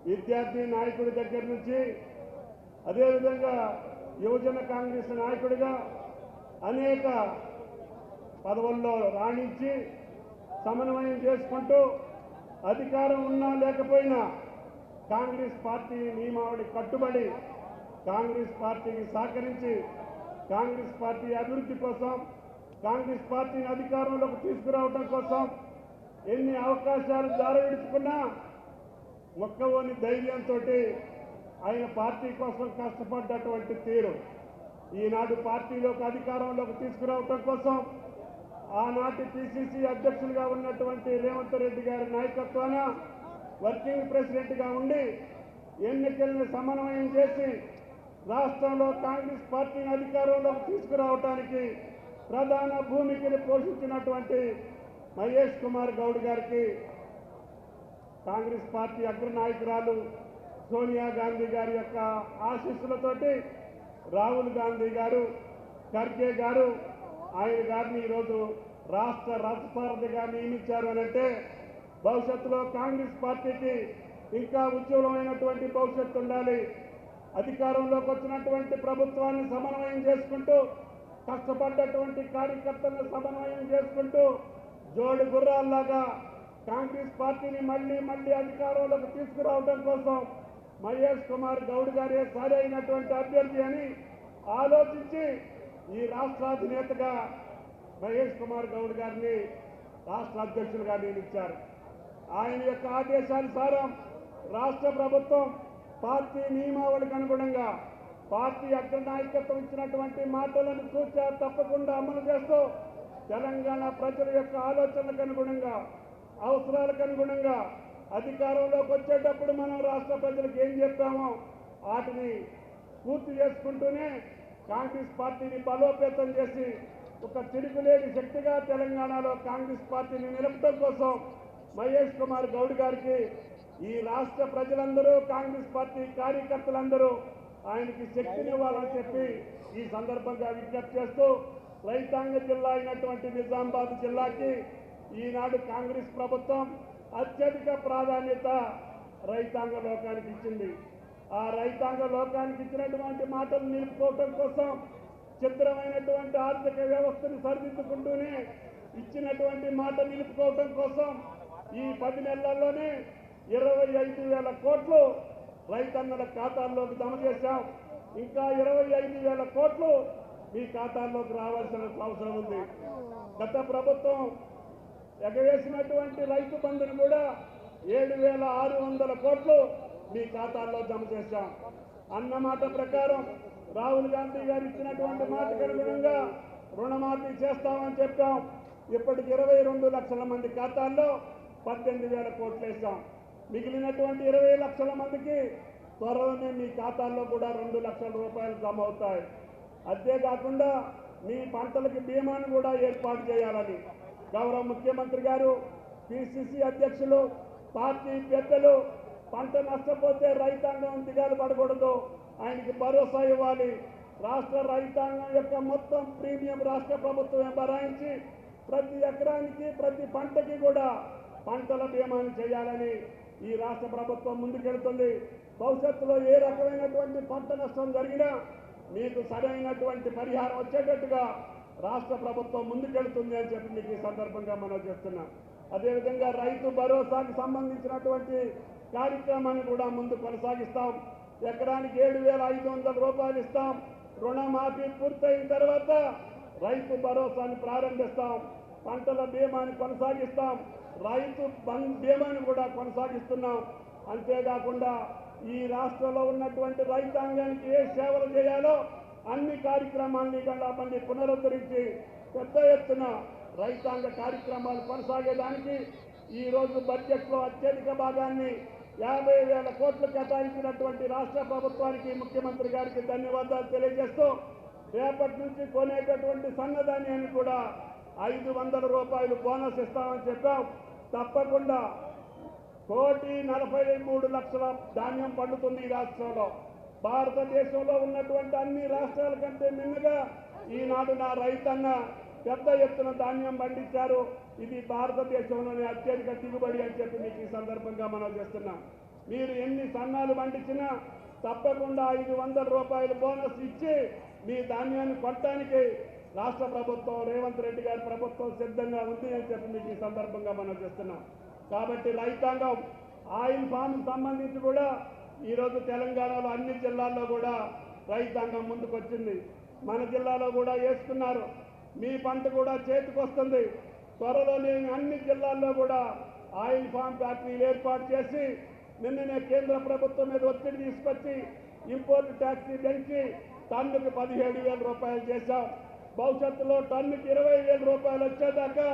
విద్యార్థి నాయకుడి దగ్గర నుంచి అదేవిధంగా యువజన కాంగ్రెస్ నాయకుడిగా అనేక పదవుల్లో రాణించి సమన్వయం చేసుకుంటూ అధికారం ఉన్నా లేకపోయినా కాంగ్రెస్ పార్టీ నియమావళి కట్టుబడి కాంగ్రెస్ పార్టీకి సహకరించి కాంగ్రెస్ పార్టీ అభివృద్ధి కోసం, కాంగ్రెస్ పార్టీని అధికారంలోకి తీసుకురావడం కోసం ఎన్ని అవకాశాలు జారవిడుచుకున్నా మొక్కవోని ధైర్యంతో ఆయన పార్టీ కోసం కష్టపడ్డటువంటి తీరు ఈనాడు పార్టీలోకి అధికారంలోకి తీసుకురావడం కోసం ఆనాటి పిసిసి అధ్యక్షులుగా ఉన్నటువంటి రేవంత్ రెడ్డి గారి నాయకత్వాన వర్కింగ్ ప్రెసిడెంట్గా ఉండి ఎన్నికలను సమన్వయం చేసి రాష్ట్రంలో కాంగ్రెస్ పార్టీని అధికారంలోకి తీసుకురావడానికి ప్రధాన భూమికని పోషించినటువంటి మహేష్ కుమార్ గౌడ్ గారికి కాంగ్రెస్ పార్టీ అగ్రనాయకురాలు సోనియా గాంధీ గారి యొక్క ఆశీస్సులతోటి రాహుల్ గాంధీ గారు, ఖర్గే గారు ఆయన గారిని ఈరోజు రాష్ట్ర రథసారథిగా నియమించారు అనంటే భవిష్యత్తులో కాంగ్రెస్ పార్టీకి ఇంకా ఉజ్వలమైనటువంటి భవిష్యత్తు ఉండాలి. అధికారంలోకి వచ్చినటువంటి ప్రభుత్వాన్ని సమన్వయం చేసుకుంటూ కష్టపడ్డటువంటి కార్యకర్తలను సమన్వయం చేసుకుంటూ జోడు గుర్రాల్లాగా కాంగ్రెస్ పార్టీని మళ్ళీ అధికారంలోకి తీసుకురావడం కోసం మహేష్ కుమార్ గౌడ్ గారే సరైనటువంటి అభ్యర్థి అని ఆలోచించి ఈ రాష్ట్ర అధినేతగా మహేష్ కుమార్ గౌడ్ గారిని రాష్ట్ర అధ్యక్షులుగా నియమించారు. ఆయన యొక్క ఆదేశానుసారం రాష్ట్ర ప్రభుత్వం పార్టీ నియమావళికి అనుగుణంగా పార్టీ అగ్రనాయకత్వం ఇచ్చినటువంటి మాటలను చూచా తప్పకుండా అమలు చేస్తూ తెలంగాణ ప్రజల యొక్క ఆలోచనలకు అనుగుణంగా అవసరాలకు అనుగుణంగా అధికారంలోకి వచ్చేటప్పుడు మనం రాష్ట్ర ప్రజలకు ఏం చెప్పామో వాటిని పూర్తి చేసుకుంటూనే కాంగ్రెస్ పార్టీని బలోపేతం చేసి ఒక తిరుగులేని శక్తిగా తెలంగాణలో కాంగ్రెస్ పార్టీని నిలపడం కోసం మహేష్ కుమార్ గౌడ్ గారికి ఈ రాష్ట్ర ప్రజలందరూ కాంగ్రెస్ పార్టీ కార్యకర్తలందరూ ఆయనకి శక్తినివ్వాలని చెప్పి ఈ సందర్భంగా విజ్ఞప్తి చేస్తూ రైతాంగ జిల్లా అయినటువంటి నిజామాబాద్ జిల్లాకి ఈనాడు కాంగ్రెస్ ప్రభుత్వం అత్యధిక ప్రాధాన్యత రైతాంగ లోకానికి ఇచ్చింది. ఆ రైతాంగ లోకానికి ఇచ్చినటువంటి మాటలు నిలుపుకోవటం కోసం చిత్రమైనటువంటి ఆర్థిక వ్యవస్థను సరిదిద్దుకుంటూనే ఇచ్చినటువంటి మాట నిలుపుకోవటం కోసం ఈ 10 నెలల్లోనే 25,000 కోట్లు రైతన్నల ఖాతాల్లోకి జమ చేశాం. ఇంకా 25,000 కోట్లు మీ ఖాతాల్లోకి రావాల్సిన అవసరం ఉంది. గత ప్రభుత్వం ఎగవేసినటువంటి రైతు బంధును కూడా 7,600 కోట్లు మీ ఖాతాల్లో జమ చేశాం. అన్నమాట ప్రకారం రాహుల్ గాంధీ గారు ఇచ్చినటువంటి మాటకు అనుగుణంగా రుణమాఫీ చేస్తామని చెప్పాం. ఇప్పటికి 22 లక్షల మంది ఖాతాల్లో 18,000 కోట్లు వేశాం. మిగిలినటువంటి 20 లక్షల మందికి త్వరలోనే మీ ఖాతాల్లో కూడా 2 లక్షల రూపాయలు జమ అవుతాయి. అంతేకాకుండా మీ పంటలకి బీమాను కూడా ఏర్పాటు చేయాలని గౌరవ ముఖ్యమంత్రి గారు, పిసిసి అధ్యక్షులు, పార్టీ పెద్దలు పంట నష్టపోతే రైతాంగం దిగాలు పడకూడదు, ఆయనకి భరోసా ఇవ్వాలి. రాష్ట్ర రైతాంగం యొక్క మొత్తం ప్రీమియం రాష్ట్ర ప్రభుత్వమే భరాయించి ప్రతి ఎకరానికి ప్రతి పంటకి కూడా పంటల బీమాను చేయాలని ఈ రాష్ట్ర ప్రభుత్వం ముందుకెళ్తుంది. భవిష్యత్తులో ఏ రకమైనటువంటి పంట నష్టం జరిగినా మీకు సరైనటువంటి పరిహారం వచ్చేటట్టుగా రాష్ట్ర ప్రభుత్వం ముందుకెళ్తుంది అని చెప్పి మీకు ఈ సందర్భంగా మనం చేస్తున్నాం. అదేవిధంగా రైతు భరోసాకు సంబంధించినటువంటి కార్యక్రమాన్ని కూడా ముందు కొనసాగిస్తాం. ఎకరానికి 7,500 రూపాయలు ఇస్తాం. రుణమాఫీ పూర్తయిన తర్వాత రైతు భరోసాని ప్రారంభిస్తాం. పంటల బీమాని కొనసాగిస్తాం. రైతు బీమాని కూడా కొనసాగిస్తున్నాం. అంతేకాకుండా ఈ రాష్ట్రంలో ఉన్నటువంటి రైతాంగానికి ఏ సేవలు చేయాలో అన్ని కార్యక్రమాలని గండాపల్లి పునరుద్ధరించి పెద్ద ఎత్తున రైతాంగ కార్యక్రమాలు కొనసాగేదానికి ఈరోజు బడ్జెట్లో అత్యధిక భాగాన్ని 50,000 కోట్లు కేటాయించినటువంటి రాష్ట్ర ప్రభుత్వానికి, ముఖ్యమంత్రి గారికి ధన్యవాదాలు తెలియజేస్తూ రేపటి నుంచి కొనేటటువంటి సన్నధాన్యాన్ని కూడా 500 రూపాయలు బోనస్ ఇస్తామని చెప్పాం. తప్పకుండా 1,43,00,000 ధాన్యం పండుతుంది ఈ రాష్ట్రంలో. భారతదేశంలో ఉన్నటువంటి అన్ని రాష్ట్రాల కంటే మిన్నగా ఈనాడు నా రైతన్న పెద్ద ఎత్తున ధాన్యం పండించారు. ఇది భారతదేశంలోని అత్యధిక దిగుబడి అని చెప్పి మీకు ఈ సందర్భంగా మనం చేస్తున్నాం. మీరు ఎన్ని సన్నాలు పండించినా తప్పకుండా 500 రూపాయలు బోనస్ ఇచ్చి మీ ధాన్యాన్ని కొట్టడానికి రాష్ట్ర ప్రభుత్వం, రేవంత్ రెడ్డి గారి ప్రభుత్వం సిద్ధంగా ఉంది అని చెప్పి మీకు ఈ సందర్భంగా మనం చేస్తున్నాం. కాబట్టి రైతాంగం ఆయిల్ ఫామ్ సంబంధించి కూడా ఈరోజు తెలంగాణలో అన్ని జిల్లాల్లో కూడా రైతాంగం ముందుకు వచ్చింది. మన జిల్లాలో కూడా వేసుకున్నారు. మీ పంట కూడా చేతికి వస్తుంది. త్వరలోనే అన్ని జిల్లాల్లో కూడా ఆయిల్ ఫామ్ ఫ్యాక్టరీలు ఏర్పాటు చేసి నిన్ననే కేంద్ర ప్రభుత్వం మీద ఒత్తిడి తీసుకొచ్చి ఇంపోర్ట్ ట్యాక్సీ పెంచి టన్నుకి 17,000 రూపాయలు చేశాం. భవిష్యత్తులో టన్నుకి 20,000 రూపాయలు వచ్చేదాకా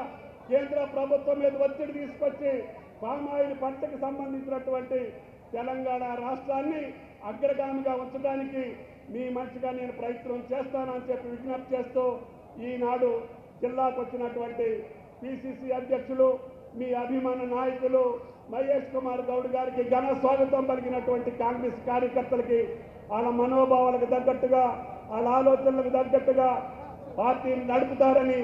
కేంద్ర ప్రభుత్వం మీద ఒత్తిడి తీసుకొచ్చి పామాయిల్ పంటకు సంబంధించినటువంటి తెలంగాణ రాష్ట్రాన్ని అగ్రగామిగా ఉంచడానికి మీ మంచిగా నేను ప్రయత్నం చేస్తానని చెప్పి విజ్ఞప్తి చేస్తూ ఈనాడు జిల్లాకు వచ్చినటువంటి పిసిసి అధ్యక్షులు, మీ అభిమాన నాయకులు మహేష్ కుమార్ గౌడ్ గారికి ఘన స్వాగతం పలికినటువంటి కాంగ్రెస్ కార్యకర్తలకి వాళ్ళ మనోభావాలకు తగ్గట్టుగా, వాళ్ళ ఆలోచనలకు తగ్గట్టుగా పార్టీని నడుపుతారని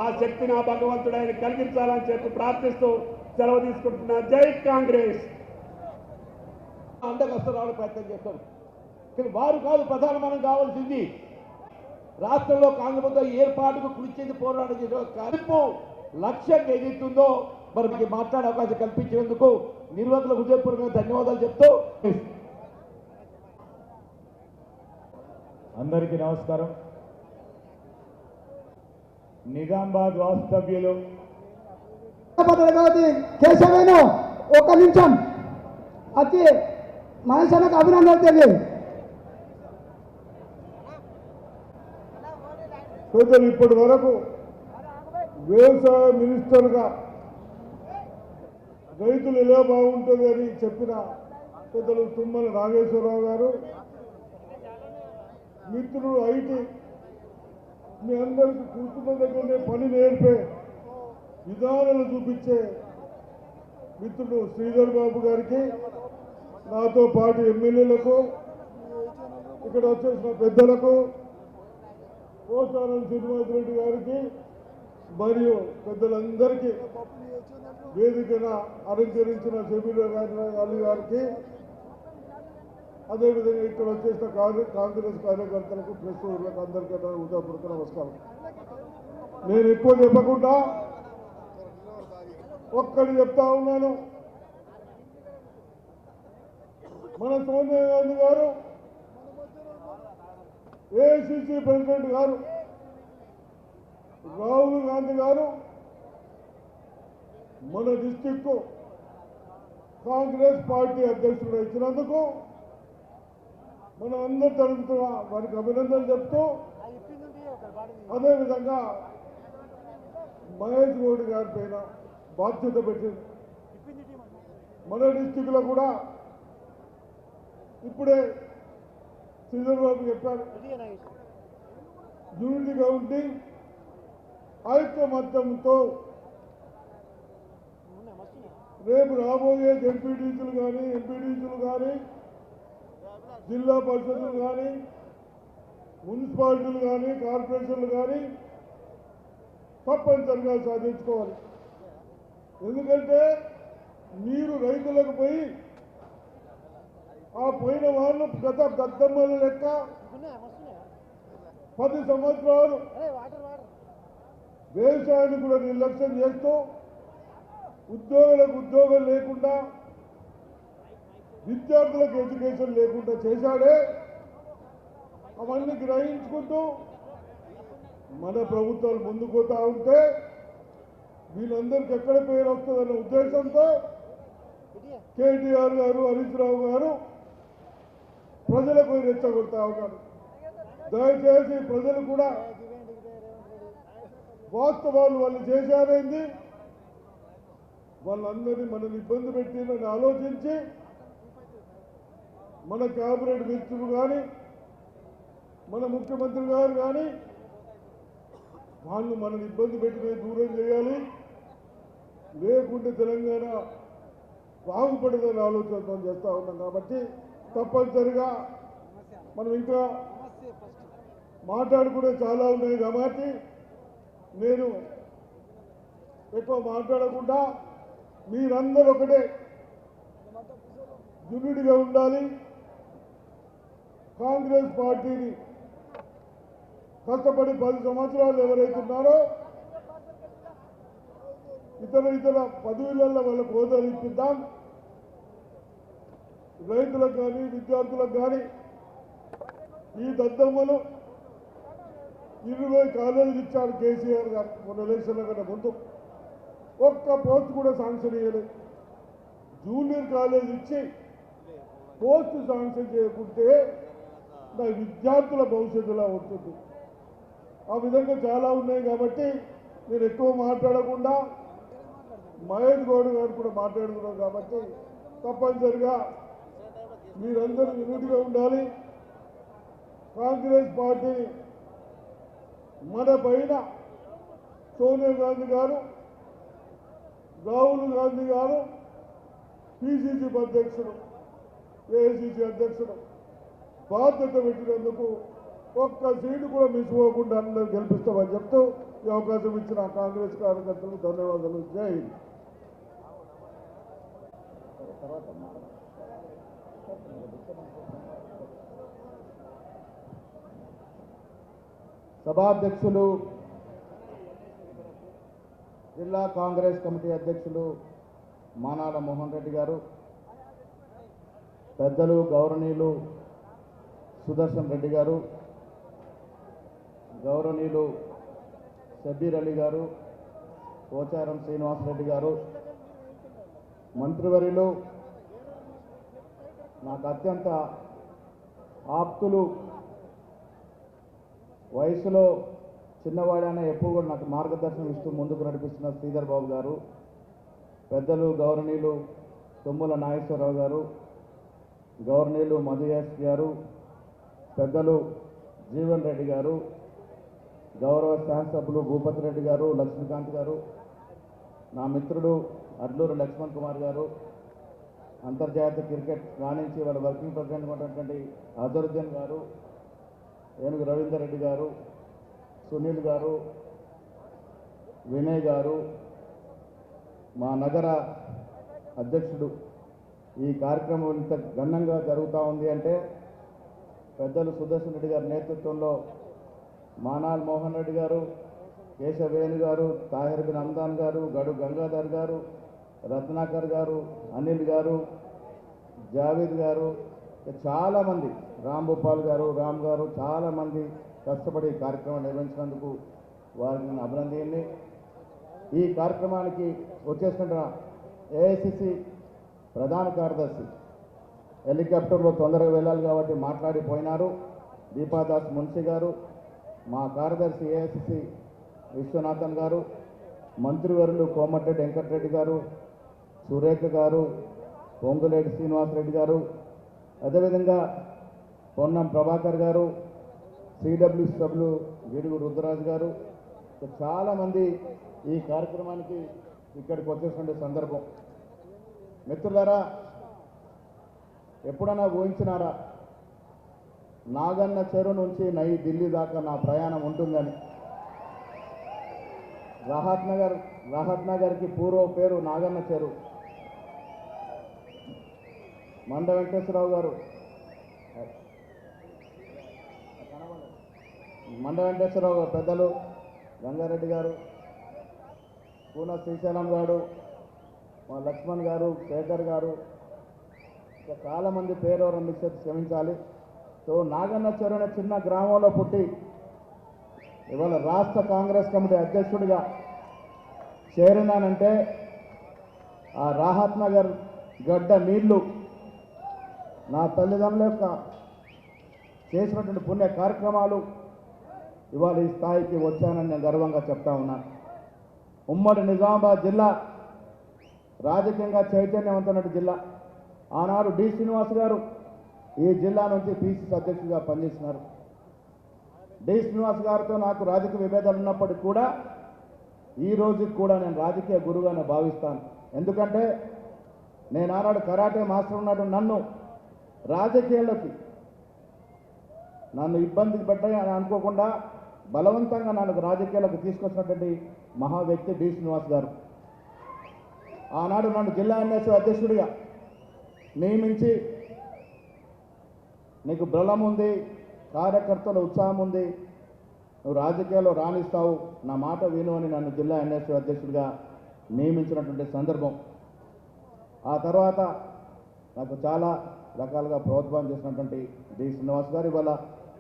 ఆ శక్తిని ఆ భగవంతుడు ఆయన కలిగించాలని చెప్పి ప్రార్థిస్తూ సెలవు తీసుకుంటున్నా. జై కాంగ్రెస్. అందగస్తరాలు ప్రయత్నం చేస్తాం. కానీ వారు కాదు ప్రధాన మనం కావాల్సింది. రాష్ట్రంలో కాంగ్రెస్ ప్రభుత్వం ఏర్పాటుకు కృషి చేసి పోరాటం చేసే కలుపు లక్ష్యం ఏదైతుందో మరి మీకు మాట్లాడే అవకాశం కల్పించినందుకు నిర్వాహకులకు హృదయపూర్వకంగా ధన్యవాదాలు చెప్తూ అందరికీ నమస్కారం. నిజామాబాద్ వాస్తవ్యులు కేశవేను ఒక్క నిమిషం అతి మహేష్ అన్నకు అభినందనలు తెలియదు. పెద్దలు ఇప్పటి వరకు వ్యవసాయ మినిస్టర్గా రైతులు ఎలా బాగుంటుంది అని చెప్పిన పెద్దలు తుమ్మల నాగేశ్వరరావు గారు, మిత్రుడు ఐటీ మీ అందరికీ కూర్చున్న దగ్గరనే పని నేర్పే విధానాలు చూపించే మిత్రుడు శ్రీధర్ బాబు గారికి, నాతో పాటు ఎమ్మెల్యేలకు, ఇక్కడ వచ్చేసిన పెద్దలకు, పోచారం శ్రీనివాసరెడ్డి గారికి మరియు పెద్దలందరికీ, వేదికన అలంకరించిన షబీర్ అలీ గారికి, అదేవిధంగా ఇక్కడ వచ్చేసిన కాంగ్రెస్ కార్యకర్తలకు, ప్రెస్ ఊర్లకు అందరికీ ఉదయపూర్వక నమస్కారం. నేను ఎక్కువ చెప్పకుండా ఒక్కటి చెప్తా ఉన్నాను. మన సోనియా గాంధీ గారు, ఏఐసిసి ప్రెసిడెంట్ గారు రాహుల్ గాంధీ గారు మన డిస్టిక్ కాంగ్రెస్ పార్టీ అధ్యక్షుడు ఇచ్చినందుకు మనం అందరూ తరపున వారికి అభినందనలు చెప్తూ, అదేవిధంగా మహేష్ గౌడ్ గారి పైన బాధ్యత పెట్టింది. మన డిస్టిక్లో కూడా ఇప్పుడే శ్రీధర్ బాబు చెప్పారు, యూనిటీగా ఉండి ఐక్యమత్యంతో రేపు రాబోయే జెడ్పీటీసీలు కానీ, ఎంపీటీసీలు కానీ, జిల్లా పరిషత్తులు కానీ, మున్సిపాలిటీలు కానీ, కార్పొరేషన్లు కానీ తప్పనిసరిగా సాధించుకోవాలి. ఎందుకంటే మీరు రైతులకు పోయి ఆ పోయిన వాళ్ళు గత దద్దమ్మల లెక్క 10 సంవత్సరాలు వ్యవసాయాన్ని కూడా నిర్లక్ష్యం చేస్తూ, ఉద్యోగులకు ఉద్యోగం లేకుండా, విద్యార్థులకు ఎడ్యుకేషన్ లేకుండా చేశాడే. అవన్నీ గ్రహించుకుంటూ మన ప్రభుత్వాలు ముందుకు పోతా ఉంటే వీళ్ళందరికీ ఎక్కడ పేరు వస్తుందనే ఉద్దేశంతో కేటీఆర్ గారు, హరీష్ రావు గారు ప్రజలకు రెచ్చగొడతా ఉన్నారు. దయచేసి ప్రజలు కూడా వాస్తవాలు వాళ్ళు చేశారైంది, వాళ్ళందరినీ మనల్ని ఇబ్బంది పెట్టిందని ఆలోచించి మన క్యాబినెట్ మినిస్టర్లు కానీ, మన ముఖ్యమంత్రి గారు కానీ వాళ్ళు మనల్ని ఇబ్బంది పెట్టి దూరం చేయాలి, లేకుంటే తెలంగాణ బాగుపడదని ఆలోచన చేస్తూ ఉన్నాం. కాబట్టి తప్పనిసరిగా మనం ఇంకా మాట్లాడుకునే చాలా ఉన్నాయి. కాబట్టి నేను ఎక్కువ మాట్లాడకుండా మీరందరూ ఒకటే యూనిట్గా ఉండాలి. కాంగ్రెస్ పార్టీని కష్టపడి 10 సంవత్సరాలు ఎవరైతే ఉన్నారో ఇతర పదవులలో వాళ్ళకు హోదాలు ఇప్పిద్దాం. రైతులకు కానీ, విద్యార్థులకు కానీ ఈ దద్దమ్మలు 20 కాలేజీలు ఇచ్చారు కేసీఆర్ గారు మొన్న ఎలక్షన్ల కన్నా ముందు. ఒక్క పోస్ట్ కూడా శాంక్షన్ చేయలేదు. జూనియర్ కాలేజ్ ఇచ్చి పోస్ట్ శాంక్షన్ చేయకుంటే నా విద్యార్థుల భవిష్యత్తులా ఉంటుంది. ఆ విధంగా చాలా ఉన్నాయి. కాబట్టి నేను ఎక్కువ మాట్లాడకుండా మహేష్ గౌడ్ గారు కూడా మాట్లాడుతున్నారు. కాబట్టి తప్పనిసరిగా మీరందరూ యూనిట్గా ఉండాలి. కాంగ్రెస్ పార్టీ మన పైన సోనియా గాంధీ గారు, రాహుల్ గాంధీ గారు పిసిసి అధ్యక్షుడు, ఏఐసిసి అధ్యక్షుడు బాధ్యత పెట్టినందుకు ఒక్క సీటు కూడా మిస్ అవ్వకుండా అందరూ గెలిపిస్తామని చెప్తూ ఈ అవకాశం ఇచ్చిన కాంగ్రెస్ కార్యకర్తలకు ధన్యవాదాలు. జై హింద్. సభాధ్యక్షులు, జిల్లా కాంగ్రెస్ కమిటీ అధ్యక్షులు మానాల మోహన్ రెడ్డి గారు, పెద్దలు గౌరవనీయులు సుదర్శన్ రెడ్డి గారు, గౌరవనీయులు షబీర్ అలీ గారు, పోచారం శ్రీనివాసరెడ్డి గారు, మంత్రివర్యులు, నాకు అత్యంత ఆప్తులు, వయసులో చిన్నవాడైనా ఎప్పుడు కూడా నాకు మార్గదర్శనం ఇస్తూ ముందుకు నడిపిస్తున్న శ్రీధర్ బాబు గారు, పెద్దలు గౌరవనీయులు తుమ్మల నాగేశ్వరరావు గారు, గౌరవనీయులు మధుయాస్ గారు, పెద్దలు జీవన్ రెడ్డి గారు, గౌరవ శాసనసభ్యులు భూపతి రెడ్డి గారు, లక్ష్మీకాంత్ గారు, నా మిత్రుడు అడ్లూరు లక్ష్మణ్ కుమార్ గారు, అంతర్జాతీయ క్రికెట్ రాణించి వాళ్ళ వర్కింగ్ ప్రెసిడెంట్ ఉన్నటువంటి అజరుద్దీన్ గారు, ఏనుగు రవీందర్ రెడ్డి గారు, సునీల్ గారు, వినయ్ గారు, మా నగర అధ్యక్షుడు, ఈ కార్యక్రమం ఇంత ఘనంగా జరుగుతూ ఉంది అంటే పెద్దలు సుదర్శన్ రెడ్డి గారి నేతృత్వంలో మానాల్ మోహన్ రెడ్డి గారు, కేశవేణు గారు, తాహిర్ బిన్ అమ్దాన్ గారు, గడు గంగాధర్ గారు, రత్నాకర్ గారు, అనిల్ గారు, జావేద్ గారు, చాలామంది, రామ్ భూపాల్ గారు, రామ్ గారు, చాలామంది కష్టపడి ఈ కార్యక్రమం నిర్వహించినందుకు వారిని నేను అభినందనీయాన్ని. ఈ కార్యక్రమానికి వచ్చేసిన ఏఐసిసి ప్రధాన కార్యదర్శి హెలికాప్టర్లో తొందరగా వెళ్ళాలి కాబట్టి మాట్లాడిపోయినారు, దీపాదాస్ మున్షి గారు, మా కార్యదర్శి ఏఐసిసి విశ్వనాథన్ గారు, మంత్రివర్యులు కోమటిరెడ్డి వెంకటరెడ్డి గారు, సురేఖ గారు, పొంగులేటి శ్రీనివాసరెడ్డి గారు, అదేవిధంగా పొన్నం ప్రభాకర్ గారు, సిడబ్ల్యూ సభ్యులు గిడుగు రుద్రరాజు గారు, చాలామంది ఈ కార్యక్రమానికి ఇక్కడికి వచ్చేసిన సందర్భం. మిత్రులారా, ఎప్పుడైనా ఊహించినారా నాగన్న చెరువు నుంచి నయి ఢిల్లీ దాకా నా ప్రయాణం ఉంటుందని? రాహత్ నగర్కి పూర్వ పేరు నాగన్న చెరువు. మండ వెంకటేశ్వరరావు గారు, పెద్దలు గంగారెడ్డి గారు, పూన శ్రీశైలం గారు, మా లక్ష్మణ్ గారు, శేఖర్ గారు, ఇంకా చాలామంది పేరెవరు మిస్ క్షమించాలి. సో నాగన్న చెరువు అనే చిన్న గ్రామంలో పుట్టి ఇవాళ రాష్ట్ర కాంగ్రెస్ కమిటీ అధ్యక్షుడిగా చేరినానంటే ఆ రాహత్ నగర్ గడ్డ నీళ్లు నా తల్లిదండ్రుల యొక్క చేసినటువంటి పుణ్య కార్యక్రమాలు ఇవాళ ఈ స్థాయికి వచ్చానని నేను గర్వంగా చెప్తా ఉన్నాను. ఉమ్మడి నిజామాబాద్ జిల్లా రాజకీయంగా చైతన్యవంతమైన జిల్లా. ఆనాడు డి శ్రీనివాస్ గారు ఈ జిల్లా నుంచి పిసిసి అధ్యక్షుడిగా పనిచేసినారు. డి శ్రీనివాస్ గారితో నాకు రాజకీయ విభేదాలు ఉన్నప్పటికీ కూడా ఈ రోజుకి కూడా నేను రాజకీయ గురువుగానే భావిస్తాను. ఎందుకంటే నేను ఆనాడు కరాటే మాస్టర్ ఉన్నాడు, నన్ను రాజకీయాల్లోకి నన్ను ఇబ్బంది పెట్టాయి అని అనుకోకుండా బలవంతంగా నన్ను రాజకీయాలకు తీసుకొచ్చినటువంటి మహా వ్యక్తి డి శ్రీనివాస్ గారు. ఆనాడు నన్ను జిల్లా ఎన్ఎస్యూ అధ్యక్షుడిగా నియమించి, నీకు బలం ఉంది, కార్యకర్తల ఉత్సాహం ఉంది, నువ్వు రాజకీయాల్లో రాణిస్తావు, నా మాట విను అని నన్ను జిల్లా ఎన్ఎస్యూ అధ్యక్షుడిగా నియమించినటువంటి సందర్భం. ఆ తర్వాత నాకు చాలా రకాలుగా ప్రోత్సాహం చేసినటువంటి డి శ్రీనివాస్ గారు ఇవాళ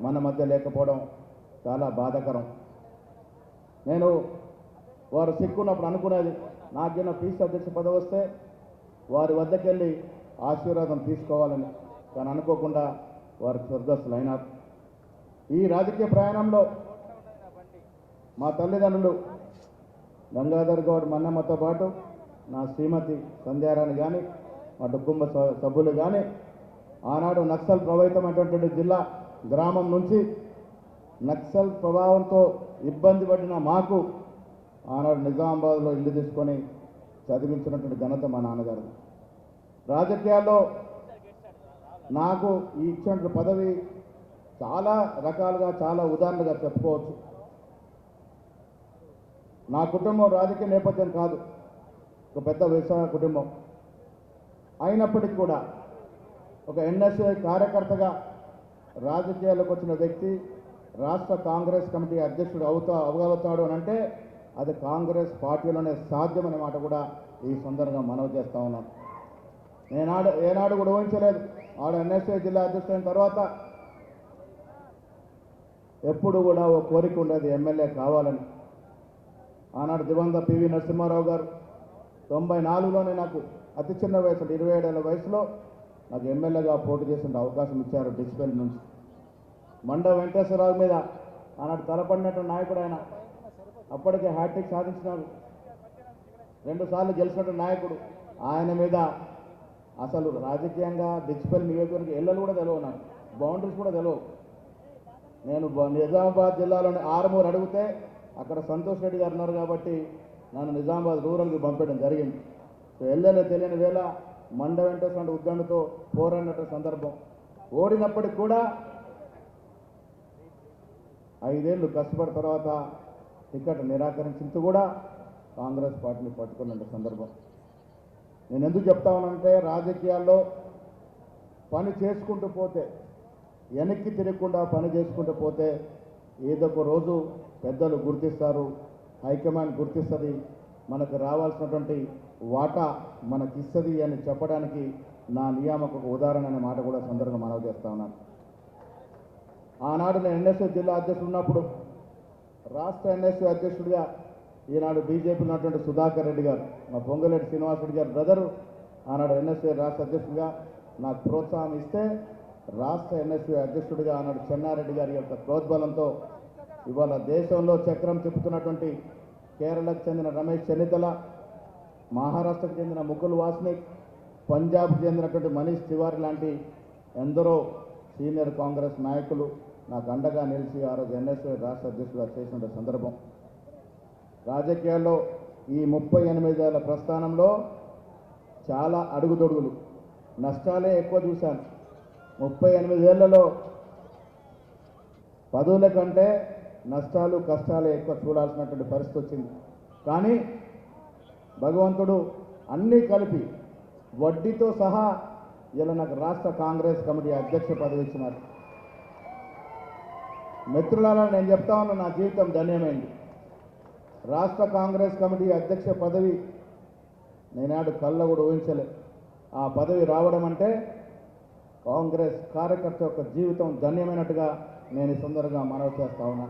మన మధ్య లేకపోవడం చాలా బాధాకరం. నేను వారు సిక్కున్నప్పుడు అనుకునేది, నాకైనా పీసీ అధ్యక్ష పదవి వస్తే వారి వద్దకు వెళ్ళి ఆశీర్వాదం తీసుకోవాలని. కానీ అనుకోకుండా వారు స్వర్గస్థులు అయినారు. ఈ రాజకీయ ప్రయాణంలో మా తల్లిదండ్రులు గంగాధర్ గౌడ్ మన్నమ్మతో పాటు నా శ్రీమతి సంధ్యారాణి కానీ, మా కుటుంబ సభ్యులు కానీ ఆనాడు నక్సల్ ప్రభావితమైనటువంటి జిల్లా గ్రామం నుంచి నక్సల్ ప్రభావంతో ఇబ్బంది పడిన మాకు ఆనాడు నిజామాబాద్లో ఇల్లు తీసుకొని చదివించినటువంటి ఘనత మా నాన్నగారు. రాజకీయాల్లో నాకు ఈ ఇచ్చిన పదవి చాలా రకాలుగా, చాలా ఉదాహరణగా చెప్పుకోవచ్చు. నా కుటుంబం రాజకీయ నేపథ్యం కాదు, ఒక పెద్ద వ్యవసాయ కుటుంబం. అయినప్పటికీ కూడా ఒక ఎన్ఎస్ఏ కార్యకర్తగా రాజకీయాలకు వచ్చిన వ్యక్తి రాష్ట్ర కాంగ్రెస్ కమిటీ అధ్యక్షుడు అవగలుగుతాడు అని అంటే అది కాంగ్రెస్ పార్టీలోనే సాధ్యమనే మాట కూడా ఈ సందర్భంగా మనవి చేస్తూ ఉన్నాను. ఏనాడు కూడా ఊహించలేదు. ఆడ ఎన్ఎస్ఏ జిల్లా అధ్యక్షుడైన తర్వాత ఎప్పుడు కూడా ఓ కోరిక ఉండేది ఎమ్మెల్యే కావాలని. ఆనాడు దివంగత పివి నరసింహారావు గారు 94లోనే నాకు అతి చిన్న వయసు 27 ఏళ్ల వయసులో నాకు ఎమ్మెల్యేగా పోటీ చేసే అవకాశం ఇచ్చారు డిస్పెల్ నుంచి. మండ వెంకటేశ్వరరావు మీద ఆనాడు తలపడినటువంటి నాయకుడు ఆయన. అప్పటికే హ్యాట్రిక్ సాధించినారు, 2 సార్లు గెలిచినటువంటి నాయకుడు. ఆయన మీద అసలు రాజకీయంగా డిస్పెల్ నియోజకవర్గం ఎల్లలు కూడా తెలియవు, నాకు బౌండరీస్ కూడా తెలియవు. నేను నిజామాబాద్ జిల్లాలోని ఆరుమూరు అడిగితే అక్కడ సంతోష్ రెడ్డి గారు ఉన్నారు కాబట్టి నన్ను నిజామాబాద్ రూరల్కి పంపడం జరిగింది. సో ఎల్లెలో తెలియని వేళ మండ వెంకటేశ్వర ఉద్దండుతో పోరాడినట్టు సందర్భం. ఓడినప్పటికి కూడా 5 ఏళ్ళు కష్టపడిన తర్వాత టికెట్ నిరాకరించింది కూడా కాంగ్రెస్ పార్టీని పట్టుకున్న సందర్భం. నేను ఎందుకు చెప్తా ఉన్నానంటే, రాజకీయాల్లో పని చేసుకుంటూ పోతే, వెనక్కి తిరగకుండా పని చేసుకుంటూ పోతే ఏదో ఒక రోజు పెద్దలు గుర్తిస్తారు, హైకమాండ్ గుర్తిస్తుంది, మనకు రావాల్సినటువంటి వాటా మనకిస్తుంది అని చెప్పడానికి నా నియామక ఉదాహరణ అనే మాట కూడా సందర్భంగా మనవి చేస్తా ఉన్నాను. ఆనాడు నేను ఎన్ఎస్యూ జిల్లా అధ్యక్షుడు ఉన్నప్పుడు రాష్ట్ర ఎన్ఎస్యూ అధ్యక్షుడిగా ఈనాడు బీజేపీ ఉన్నటువంటి సుధాకర్ రెడ్డి గారు, మా పొంగులేటి శ్రీనివాసరెడ్డి గారు బ్రదరు, ఆనాడు ఎన్ఎస్యూ రాష్ట్ర అధ్యక్షుడిగా నాకు ప్రోత్సాహం ఇస్తే రాష్ట్ర ఎన్ఎస్యూ అధ్యక్షుడిగా ఆనాడు చెన్నారెడ్డి గారి యొక్క ప్రోద్బలంతో ఇవాళ దేశంలో చక్రం తిప్పుతున్నటువంటి కేరళకు చెందిన రమేష్ చెన్నితల, మహారాష్ట్రకు చెందిన ముకుల్ వాస్నిక్, పంజాబ్కు చెందినటువంటి మనీష్ తివారీ లాంటి ఎందరో సీనియర్ కాంగ్రెస్ నాయకులు నాకు అండగా నిలిచి ఆ రోజు ఎన్ఎస్యూ రాష్ట్ర అధ్యక్షుడిగా చేసిన సందర్భం. రాజకీయాల్లో ఈ 38 ఏళ్ల ప్రస్థానంలో చాలా అడుగుదొడుగులు, నష్టాలే ఎక్కువ చూశాను. 38 ఏళ్లలో పదవుల కంటే నష్టాలు కష్టాలే ఎక్కువ చూడాల్సినటువంటి పరిస్థితి వచ్చింది. కానీ భగవంతుడు అన్నీ కలిపి వడ్డీతో సహా ఇలా నాకు రాష్ట్ర కాంగ్రెస్ కమిటీ అధ్యక్ష పదవి ఇచ్చినారు. మిత్రులారా, నేను చెప్తా ఉన్నా, నా జీవితం ధన్యమైంది. రాష్ట్ర కాంగ్రెస్ కమిటీ అధ్యక్ష పదవి నేనాడు కళ్ళ కూడా ఊహించలే. ఆ పదవి రావడం అంటే కాంగ్రెస్ కార్యకర్త యొక్క జీవితం ధన్యమైనట్టుగా నేను ఈ సందర్భంగా మనవి చేస్తా ఉన్నా.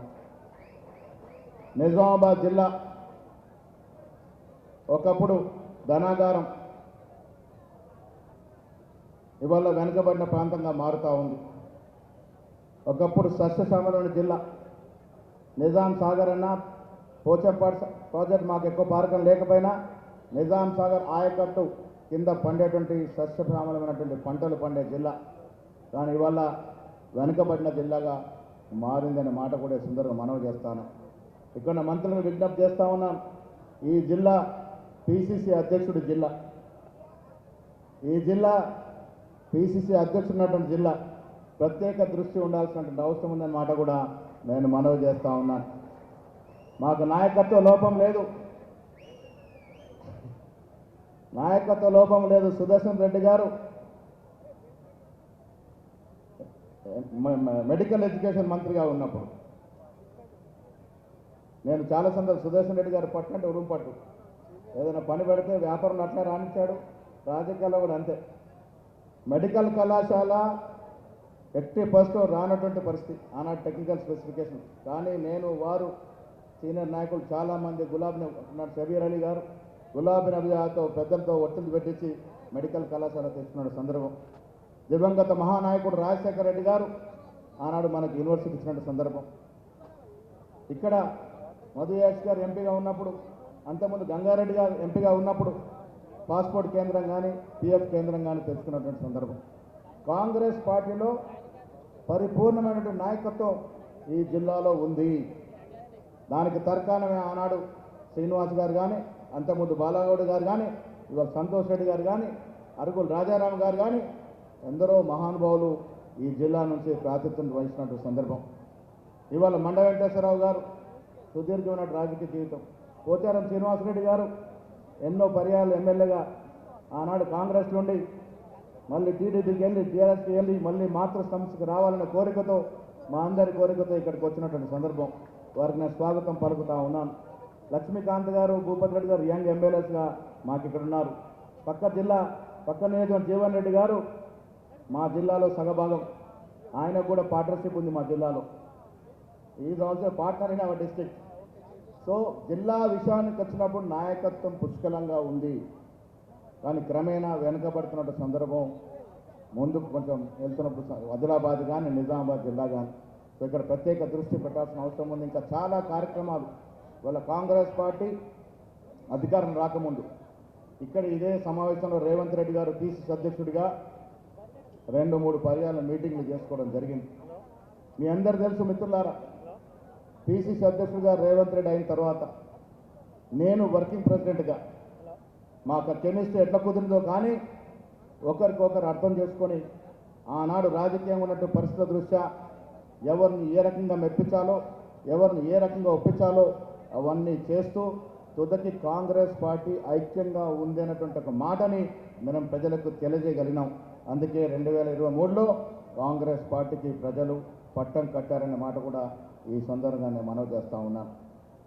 నిజామాబాద్ జిల్లా ఒకప్పుడు ధనాగారం, ఇవాళ వెనుకబడిన ప్రాంతంగా మారుతూ ఉంది. ఒకప్పుడు సస్యశ్యామలమైన జిల్లా. నిజాం సాగర్ అన్న పోచంపాడు ప్రాజెక్ట్ మాకు ఎక్కువ పారకం లేకపోయినా నిజాం సాగర్ ఆయకట్టు కింద పండేటువంటి సస్యశ్యామలమైనటువంటి పంటలు పండే జిల్లా. కానీ ఇవాళ వెనుకబడిన జిల్లాగా మారిందనే మాట కూడా సుందరంగా మనవి చేస్తాను. ఇక్కడ మంత్రులను విజ్ఞప్తి చేస్తా ఉన్నాను, ఈ జిల్లా పిసిసి అధ్యక్షుడి జిల్లా, ఈ జిల్లా పిసిసి అధ్యక్షుడు ఉన్నటువంటి జిల్లా, ప్రత్యేక దృష్టి ఉండాల్సినటువంటి అవసరం ఉందన్న మాట కూడా నేను మనవి చేస్తా ఉన్నాను. మాకు నాయకత్వ లోపం లేదు, నాయకత్వ లోపం లేదు. సుదర్శన్ రెడ్డి గారు మెడికల్ ఎడ్యుకేషన్ మంత్రిగా ఉన్నప్పుడు నేను చాలా సందర్భం సుదర్శన్ రెడ్డి గారు పట్టినట్టు ఉరుము పట్టు, ఏదైనా పని పెడితే వ్యాపారంలో అట్లా రాణించాడు, రాజకీయాల్లో కూడా అంతే. మెడికల్ కళాశాల ఎట్టి ఫస్ట్ రానటువంటి పరిస్థితి ఆనాడు టెక్నికల్ స్పెసిఫికేషన్. కానీ నేను వారు సీనియర్ నాయకులు చాలామంది గులాబీ షబీర్ అలీ గారు గులాబీ నబీతో పెద్దలతో ఒత్తిడి పెట్టించి మెడికల్ కళాశాల తెచ్చుకున్న సందర్భం. దివంగత మహానాయకుడు రాజశేఖర రెడ్డి గారు ఆనాడు మనకు యూనివర్సిటీ ఇచ్చినట్టు సందర్భం. ఇక్కడ మధు యాష్ గారు ఎంపీగా ఉన్నప్పుడు, అంతకుముందు గంగారెడ్డి గారు ఎంపీగా ఉన్నప్పుడు పాస్పోర్ట్ కేంద్రం కానీ పిఎఫ్ కేంద్రం కానీ తెచ్చుకున్నటువంటి సందర్భం. కాంగ్రెస్ పార్టీలో పరిపూర్ణమైనటువంటి నాయకత్వం ఈ జిల్లాలో ఉంది. దానికి తర్కాణమే ఆనాడు శ్రీనివాస్ గారు కానీ, అంతకుముందు బాలాగౌడ్ గారు కానీ, ఇవాళ సంతోష్ రెడ్డి గారు కానీ, అరుగుల రాజారాం గారు కానీ ఎందరో మహానుభావులు ఈ జిల్లా నుంచి ప్రాతినిధ్యం వహించినటువంటి సందర్భం. ఇవాళ మండ వెంకటేశ్వరరావు గారు సుదీర్ఘమైన రాజకీయ జీవితం. పోచారం శ్రీనివాసరెడ్డి గారు ఎన్నో పర్యాలు ఎమ్మెల్యేగా ఆనాడు కాంగ్రెస్ నుండి మళ్ళీ టీడీపీకి వెళ్ళి టీఆర్ఎస్కి వెళ్ళి మళ్ళీ మాతృ సంస్థకి రావాలనే కోరికతో, మా అందరి కోరికతో ఇక్కడికి వచ్చినటువంటి సందర్భం. వారికి నేను స్వాగతం పలుకుతా ఉన్నాను. లక్ష్మీకాంత్ గారు, భూపతి రెడ్డి గారు యంగ్ ఎమ్మెల్యేస్గా మాకు ఇక్కడ ఉన్నారు. పక్క జిల్లా, పక్క నియోజకవర్గం జీవన్ రెడ్డి గారు మా జిల్లాలో సగభాగం, ఆయనకు కూడా పార్ట్నర్షిప్ ఉంది మా జిల్లాలో. Is also partner in our district. So జిల్లా విషయానికి వచ్చినప్పుడు నాయకత్వం పుష్కలంగా ఉంది. కానీ క్రమేణా వెనుకబడుతున్న సందర్భం ముందుకు కొంచెం వెళ్తున్నప్పుడు ఆదిలాబాద్ కానీ నిజామాబాద్ జిల్లా కానీ సో ఇక్కడ ప్రత్యేక దృష్టి పెట్టాల్సిన అవసరం ఉంది. ఇంకా చాలా కార్యక్రమాలు వాళ్ళ కాంగ్రెస్ పార్టీ అధికారం రాకముందు ఇక్కడ ఇదే సమావేశంలో రేవంత్ రెడ్డి గారు పిసిసి అధ్యక్షుడిగా 2-3 పర్యాల మీటింగ్లు చేసుకోవడం జరిగింది. మీ అందరు తెలుసు మిత్రులారా, పిసిసి అధ్యక్షుడిగా రేవంత్ రెడ్డి అయిన తర్వాత నేను వర్కింగ్ ప్రెసిడెంట్గా మాకు కెమిస్ట్రీ ఎట్లా కుదిరిందో కానీ ఒకరికొకరు అర్థం చేసుకొని ఆనాడు రాజకీయంగా ఉన్నట్టు పరిస్థితుల దృష్ట్యా ఎవరిని ఏ రకంగా మెప్పించాలో ఎవరిని ఏ రకంగా ఒప్పించాలో అవన్నీ చేస్తూ తుదకి కాంగ్రెస్ పార్టీ ఐక్యంగా ఉంది అన్నటువంటి ఒక మాటని మనం ప్రజలకు తెలియజేయగలిగినాం. అందుకే 2023లో కాంగ్రెస్ పార్టీకి ప్రజలు పట్టం కట్టారనే మాట కూడా ఈ సందర్భంగా నేను మనవి చేస్తూ ఉన్నాను.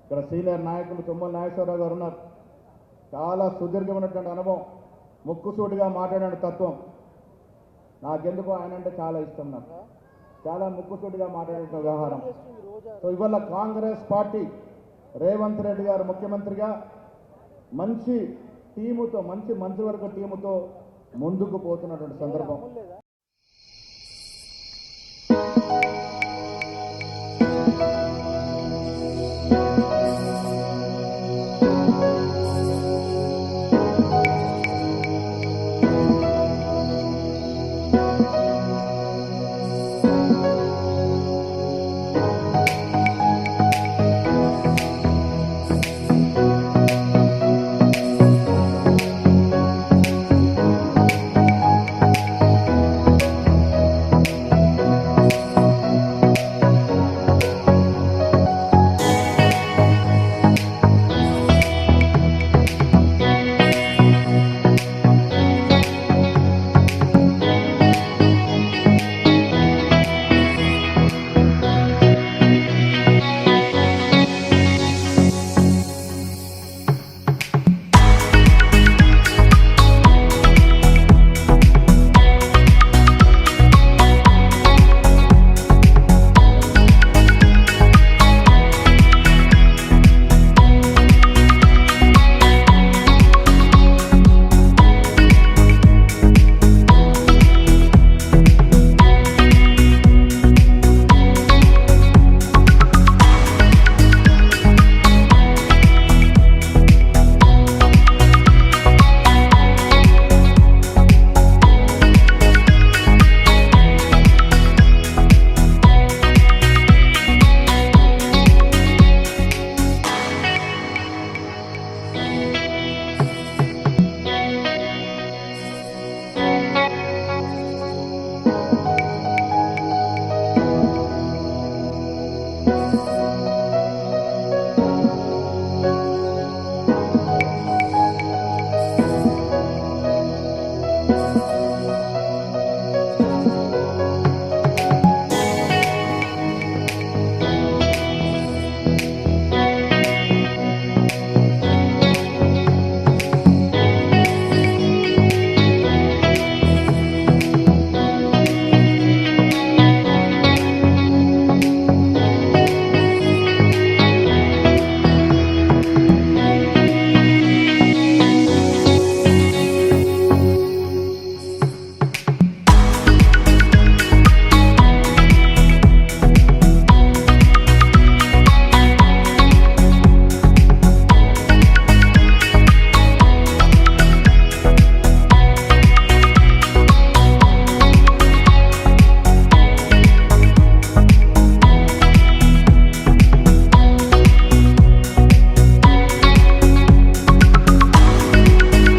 ఇక్కడ సీనియర్ నాయకులు తుమ్మల నాగేశ్వరరావు గారు ఉన్నారు. చాలా సుదీర్ఘమైనటువంటి అనుభవం, ముక్కుసూటిగా మాట్లాడిన తత్వం. నాకెందుకు ఆయన అంటే చాలా ఇష్టం. నాకు చాలా ముక్కుసూటిగా మాట్లాడిన వ్యవహారం. సో ఇవాళ కాంగ్రెస్ పార్టీ రేవంత్ రెడ్డి గారు ముఖ్యమంత్రిగా మంచి టీముతో, మంచి మంత్రివర్గ టీముతో ముందుకు పోతున్నటువంటి సందర్భం.